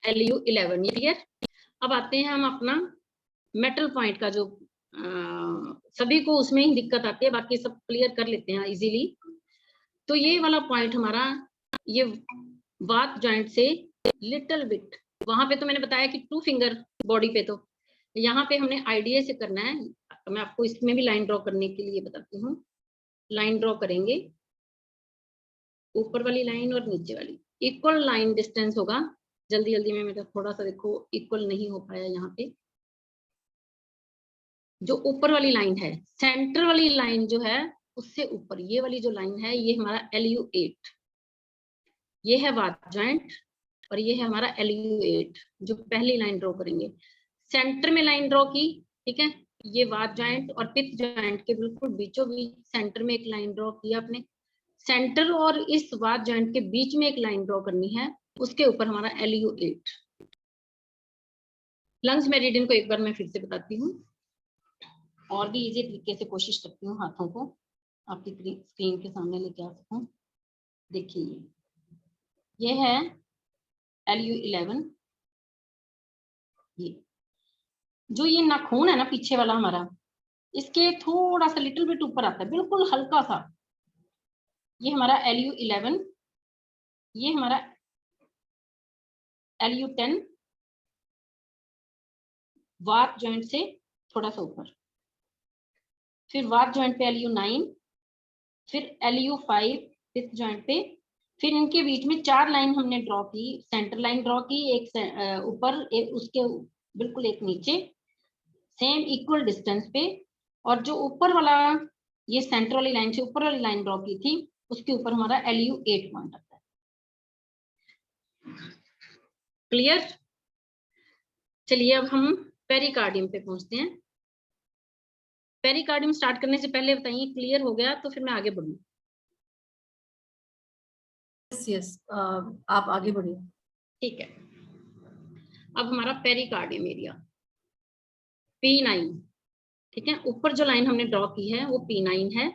C: LU11, ये क्लियर। अब आते हैं हम अपना मेटल पॉइंट का जो सभी को उसमें ही दिक्कत आती है, बाकी सब क्लियर कर लेते हैं इजीली। तो ये वाला पॉइंट हमारा ये वात जॉइंट से लिटिल बिट, वहां पे तो मैंने बताया कि 2 फिंगर बॉडी पे, तो यहाँ पे हमने आईडीए से करना है। मैं आपको इसमें भी लाइन ड्रॉ करने के लिए बताती हूँ। लाइन ड्रॉ करेंगे, ऊपर वाली लाइन और नीचे वाली इक्वल लाइन डिस्टेंस होगा। जल्दी जल्दी में मेरा थोड़ा सा देखो इक्वल नहीं हो पाया। यहाँ पे जो ऊपर वाली लाइन है, सेंटर वाली लाइन जो है उससे ऊपर ये वाली जो लाइन है, ये हमारा LU8, ये है वात जॉइंट, और ये है हमारा LU8 जो पहली लाइन ड्रॉ करेंगे। सेंटर में लाइन ड्रॉ की, ठीक है, ये वात जॉइंट और पित्त जॉइंट के बिल्कुल बीचों बीच सेंटर में एक लाइन ड्रॉ किया अपने। सेंटर और इस वात जॉइंट के बीच में एक लाइन ड्रॉ करनी है, उसके ऊपर हमारा LU8। लंग्स मेरिडियन को एक बार मैं फिर से बताती हूँ, और भी इजी तरीके से कोशिश करती हूँ हाथों को आपकी स्क्रीन के सामने लेके आ सकूं। देखिए ये है LU11, ये जो ये नाखून है ना पीछे वाला हमारा, इसके थोड़ा सा लिटिल बिट ऊपर आता है, बिल्कुल हल्का सा, ये हमारा LU11, ये हमारा LU10 वात जॉइंट से थोड़ा सा ऊपर, फिर वात जॉइंट पे LU9, फिर LU5 फिफ्थ जॉइंट पे, फिर इनके बीच में 4 लाइन हमने ड्रॉ की, सेंटर लाइन ड्रॉ की, एक ऊपर, एक उसके बिल्कुल एक नीचे, सेम इक्वल डिस्टेंस पे, और जो ऊपर वाला ये सेंटर वाली लाइन से ऊपर वाली लाइन ड्रॉ की थी, उसके ऊपर हमारा LU8 पॉइंट आता है। क्लियर? चलिए अब हम पेरिकार्डियम पे पहुंचते हैं। पेरिकार्डियम स्टार्ट करने से पहले बताइए, क्लियर हो गया तो फिर मैं आगे बढ़ूं।
B: यस, आप आगे बढ़िए।
C: ठीक है, अब हमारा पेरिकार्डियम एरिया P9, ठीक है, ऊपर जो लाइन हमने ड्रॉ की है वो P9 है।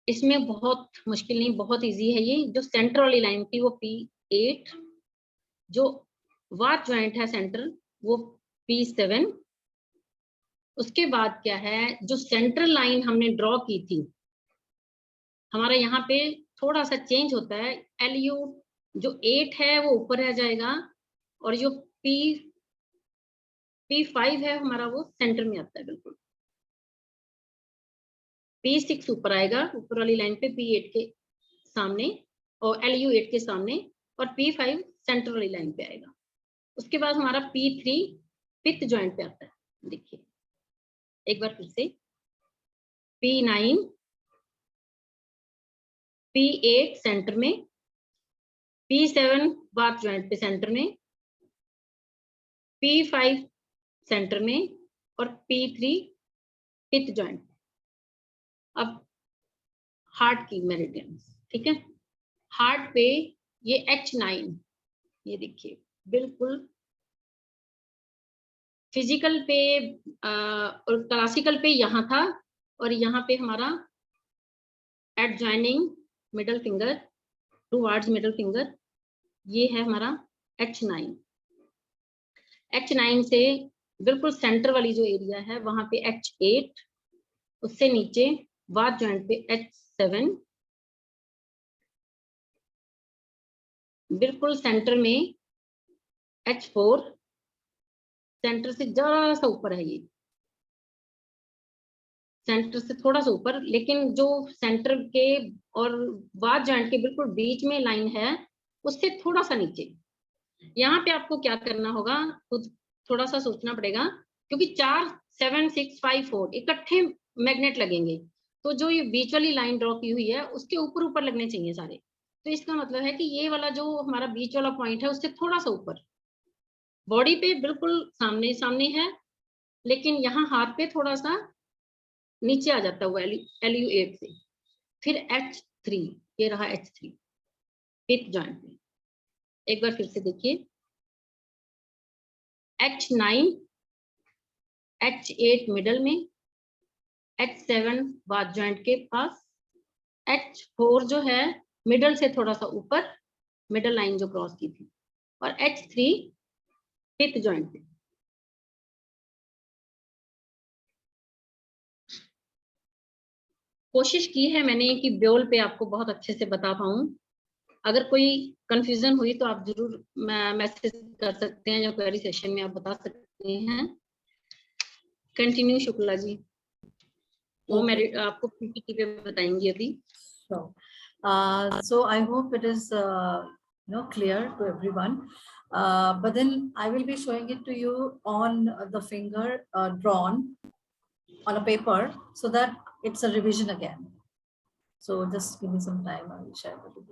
C: इसमें बहुत मुश्किल नहीं, बहुत इजी है। ये जो सेंटर वाली लाइन थी वो P8, जो वात ज्वाइंट है सेंटर वो P7। उसके बाद क्या है, जो सेंट्रल लाइन हमने ड्रॉ की थी, हमारा यहाँ पे थोड़ा सा चेंज होता है। LU जो 8 है वो ऊपर रह जाएगा, और जो P5 है हमारा वो सेंटर में आता है बिल्कुल। P6 ऊपर आएगा, ऊपर वाली लाइन पे P8 के सामने और LU8 के सामने, और P5 सेंटर वाली लाइन पे आएगा। उसके बाद हमारा P3 पित्त जॉइंट पे आता है। देखिए एक बार फिर से, P9 P8 सेंटर में, P7 वात जॉइंट पे सेंटर में, P5 सेंटर में, और P3 पित्त जॉइंट। अब हार्ट की मेरिडियन, ठीक है, हार्ट पे ये H9, ये देखिए बिल्कुल फिजिकल पे और क्लासिकल पे यहाँ था, और यहाँ पे हमारा adjoining middle finger towards middle finger, ये है हमारा H9। H9 से बिल्कुल सेंटर वाली जो एरिया है वहां पे H8, उससे नीचे वात जॉइंट पे H7, बिल्कुल सेंटर में H4, सेंटर से जरा सा ऊपर है, ये सेंटर से थोड़ा सा ऊपर, लेकिन जो सेंटर के और वात जॉइंट के बिल्कुल बीच में लाइन है उससे थोड़ा सा नीचे। यहाँ पे आपको क्या करना होगा, खुद थोड़ा सा सोचना पड़ेगा, क्योंकि 4 7 6 5 4 इकट्ठे मैग्नेट लगेंगे, तो जो ये बीच वाली लाइन ड्रॉ की हुई है उसके ऊपर ऊपर लगने चाहिए सारे। तो इसका मतलब है कि ये वाला जो हमारा बीच वाला पॉइंट है उससे थोड़ा सा ऊपर, बॉडी पे बिल्कुल सामने सामने है, लेकिन यहाँ हाथ पे थोड़ा सा नीचे आ जाता हुआ LU8 से। फिर H3, ये रहा H3 फिफ्थ जॉइंट में। एक बार फिर से देखिए, H9 H8 मिडल में, H7 वात जॉइंट के पास, H4 जो है मिडल से थोड़ा सा ऊपर, मिडल लाइन जो क्रॉस की थी, और H3 फिफ्थ जॉइंट पे। कोशिश की है मैंने कि ब्योल पे आपको बहुत अच्छे से बता पाऊं। अगर कोई कंफ्यूजन हुई तो आप जरूर मैसेज कर सकते हैं, या क्वेरी सेशन में आप बता सकते हैं। कंटिन्यू शुक्ला जी, वो मेरे आपको पीपीटी पे बताएंगी अभी।
B: So I hope it is clear to everyone. But then I will be showing it to you on the finger drawn on a paper, so that it's a revision again. So just give me some time. I will share with you.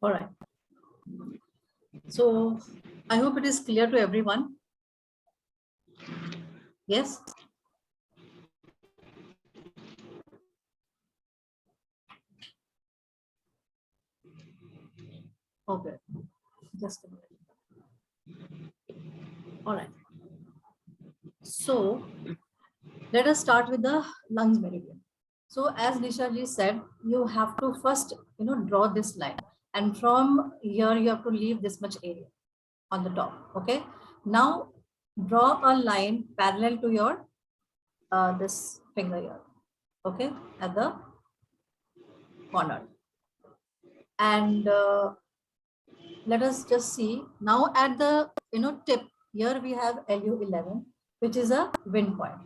B: All right. So I hope it is clear to everyone. Yes. Okay. Just a minute. All right. So let us start with the lungs meridian. So as Nisha ji said, you have to first, draw this line, and from here you have to leave this much area on the top. Okay. Now draw a line parallel to your this finger here. Okay, at the corner, and let us just see now at the tip. Here we have LU11, which is a wind point.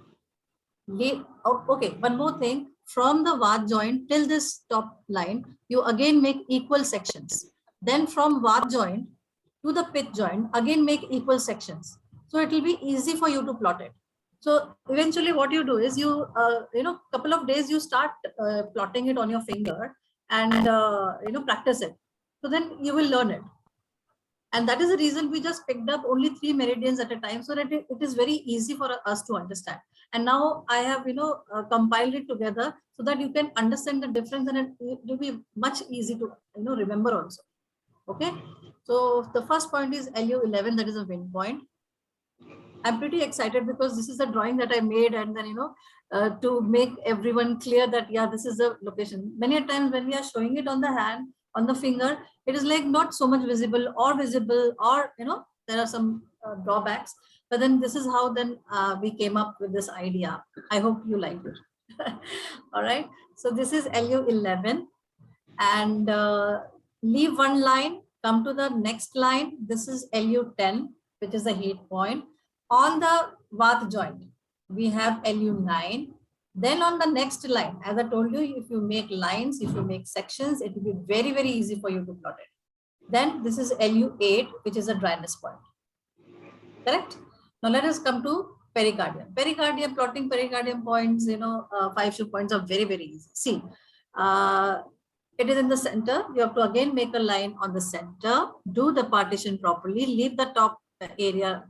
B: Okay, one more thing. From the Vad joint till this top line, you again make equal sections. Then from Vad joint to the pit joint, again make equal sections. So it will be easy for you to plot it. So eventually what you do is you, couple of days you start plotting it on your finger, and, practice it. So then you will learn it. And that is the reason we just picked up only 3 meridians at a time, so that it is very easy for us to understand. And now I have, compiled it together so that you can understand the difference, and it will be much easy to, remember also. Okay. So the first point is LU11, that is a wind point. I'm pretty excited because this is the drawing that I made, and then, to make everyone clear that, yeah, this is the location. Many a times when we are showing it on the hand, on the finger, it is like not so much visible, or there are some drawbacks. But then this is how then we came up with this idea. I hope you like it. All right. So this is LU11, and leave one line, come to the next line. This is LU10, which is the heat point. On the Vata joint, we have LU9. Then on the next line, as I told you, if you make lines, if you make sections, it will be very, very easy for you to plot it. Then this is LU8, which is a dryness point. Correct? Now let us come to pericardium. Pericardium, plotting pericardium points, 5 shoe points are very, very easy. See, it is in the center. You have to again make a line on the center, do the partition properly, leave the top area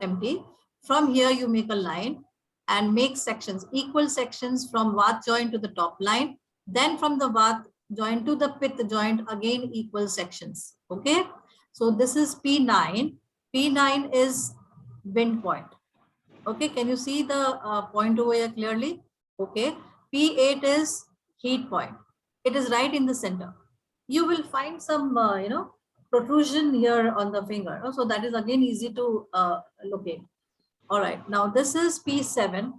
B: empty. From here you make a line and make sections, equal sections from Vat joint to the top line. Then from the Vat joint to the Pitta joint, again equal sections. Okay. So this is P9. P9 is wind point. Okay. Can you see the point over here clearly? Okay. P8 is heat point. It is right in the center. You will find some, protrusion here on the finger. So that is again easy to locate. All right. Now this is P7.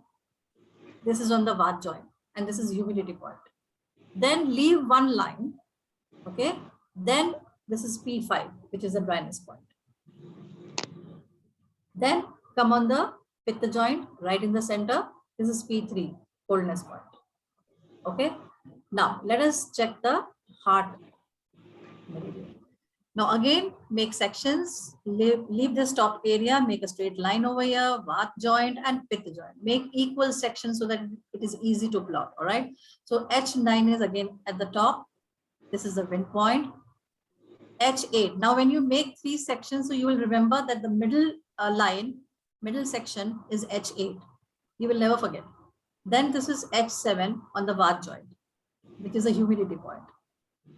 B: This is on the Vat joint, and this is humidity point. Then leave one line. Okay. Then this is P5, which is a dryness point. Then come on the Pitta joint, right in the center. This is P3, coldness point. Okay. Now let us check the heart meridian. Now again, make sections, leave this top area, make a straight line over here, Vat joint and Pitta joint. Make equal sections so that it is easy to plot. All right. So H9 is again at the top. This is the wind point. H8. Now when you make 3 sections, so you will remember that the middle middle section is H8. You will never forget. Then this is H7 on the Vat joint, which is a humidity point.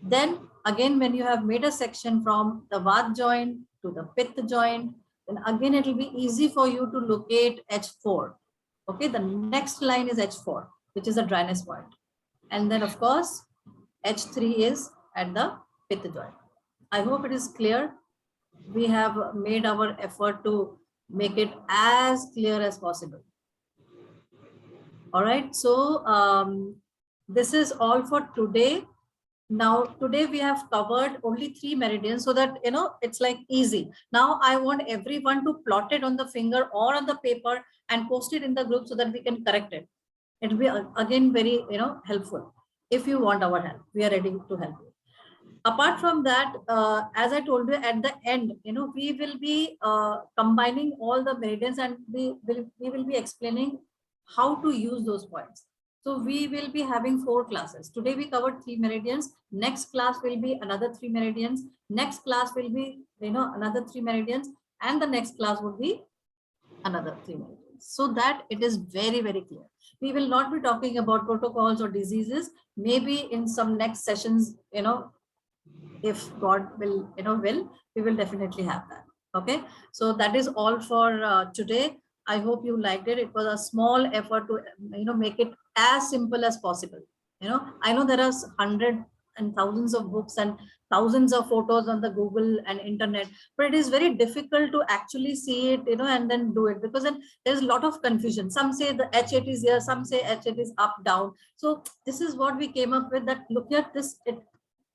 B: Then again, when you have made a section from the Vat joint to the Pitta joint, then again it will be easy for you to locate H4. Okay, the next line is H4, which is a dryness point. And then of course, H3 is at the Pitta joint. I hope it is clear. We have made our effort to make it as clear as possible. All right, so this is all for today. Now, today we have covered only 3 meridians so that, you know, it's like easy. Now, I want everyone to plot it on the finger or on the paper and post it in the group so that we can correct it. It will be again very, you know, helpful. If you want our help, we are ready to help you. Apart from that, as I told you at the end, you know, we will be combining all the meridians and we will be explaining how to use those points. So we will be having 4 classes. Today we covered 3 meridians. Next class will be another 3 meridians. Next class will be, you know, another 3 meridians, and the next class would be another 3 meridians. So that it is very, very clear. We will not be talking about protocols or diseases. Maybe in some next sessions, you know, if God will, you know, we will definitely have that. Okay. So that is all for today. I hope you liked it. It was a small effort to, you know, make it as simple as possible. You know, I know there are hundreds and thousands of books and thousands of photos on the Google and internet, but it is very difficult to actually see it, you know, and then do it, because then there's a lot of confusion. Some say the H8 is here, some say H8 is up, down. So this is what we came up with, that look at this,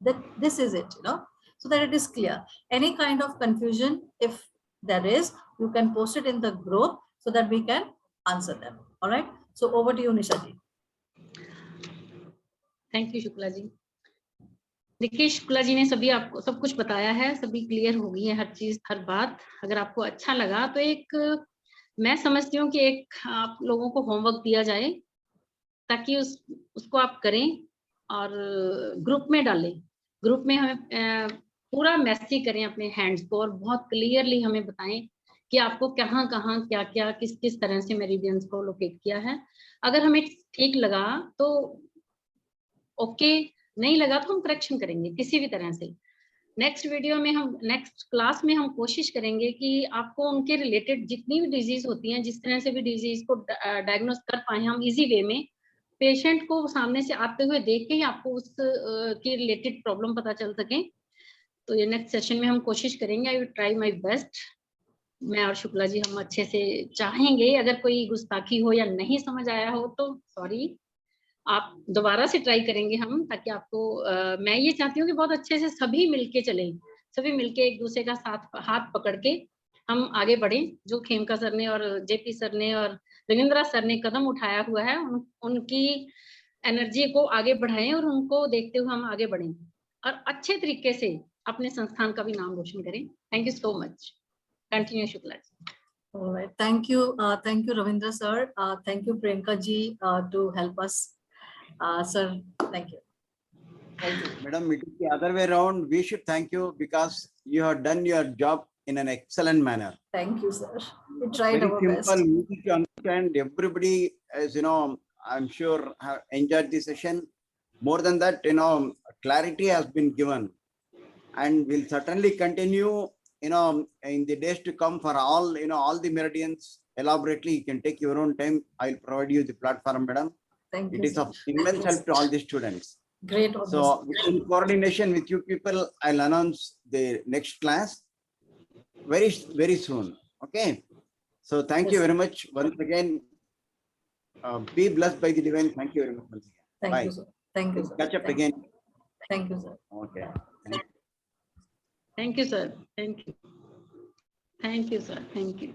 B: that this is it, you know, so that it is clear. Any kind of confusion, if there is, you can post it in the group so that we can answer them. All right. So over to you, Nisha ji.
C: Thank you Shukla ji. देखिए शुक्ला जी ने सभी आपको सब कुछ बताया है, सभी clear हो गई है हर चीज, हर बात. अगर आपको अच्छा लगा तो एक मैं समझती हूँ कि एक आप लोगों को होमवर्क दिया जाए ताकि उसको आप करें और ग्रुप में डालें. ग्रुप में हमें पूरा मैसेज करें अपने हैंड्स को और बहुत क्लियरली हमें बताएं कि आपको कहाँ कहाँ क्या क्या किस किस तरह से मेरिडियंस को लोकेट किया है. अगर हमें ठीक लगा तो ओके, नहीं लगा तो हम करेक्शन करेंगे किसी भी तरह से. नेक्स्ट वीडियो में हम, नेक्स्ट क्लास में हम कोशिश करेंगे कि आपको उनके रिलेटेड जितनी भी डिजीज होती हैं, जिस तरह से भी डिजीज को डायग्नोस कर पाए हम इजी वे में, पेशेंट को सामने से आते हुए देख के ही आपको उस की रिलेटेड प्रॉब्लम पता चल सके. तो ये नेक्स्ट सेशन में हम कोशिश करेंगे. I will try my best. मैं और शुक्ला जी हम अच्छे से चाहेंगे. अगर कोई गुस्ताखी हो या नहीं समझ आया हो तो सॉरी, आप दोबारा से ट्राई करेंगे हम, ताकि आपको मैं ये चाहती हूँ कि बहुत अच्छे से सभी मिलके चलें, सभी मिलके एक दूसरे का साथ हाथ पकड़ के हम आगे बढ़ें. जो खेमका सर ने और जेपी सर ने और रविंद्रा सर ने कदम उठाया हुआ है, उनकी एनर्जी को आगे बढ़ाएं और उनको देखते हुए हम आगे बढ़ें और अच्छे तरीके से अपने संस्थान का भी नाम रोशन करें. Thank you so much. Continue Shukla ji.
B: All right. Thank you, Ravindra sir. Thank you, Priyanka ji, to help us. Sir, thank you.
A: Thank you, madam. It is the other way around. We should thank you because you have done your job in an excellent manner.
B: Thank you, sir. We tried
A: Very
B: our
A: simple,
B: best.
A: easy to understand. Everybody, as you know, I'm sure have enjoyed the session. More than that, you know, clarity has been given, and we'll certainly continue, you know, in the days to come for all, you know, all the meridians elaborately. You can take your own time. I'll provide you the platform, madam.
B: Thank you.
A: It is
B: sir.
A: of immense help to all the students.
B: Great.
A: So in coordination with you people, I'll announce the next class very, very soon. Okay. So thank you very much once again. Be blessed by the divine. Thank you very much once again.
B: Thank
A: Bye.
B: you, sir. Thank you, sir.
A: Catch up
B: Thank
A: again.
B: you. Thank you, sir.
A: Okay.
C: Thank you sir. Thank you. Thank you sir. Thank you.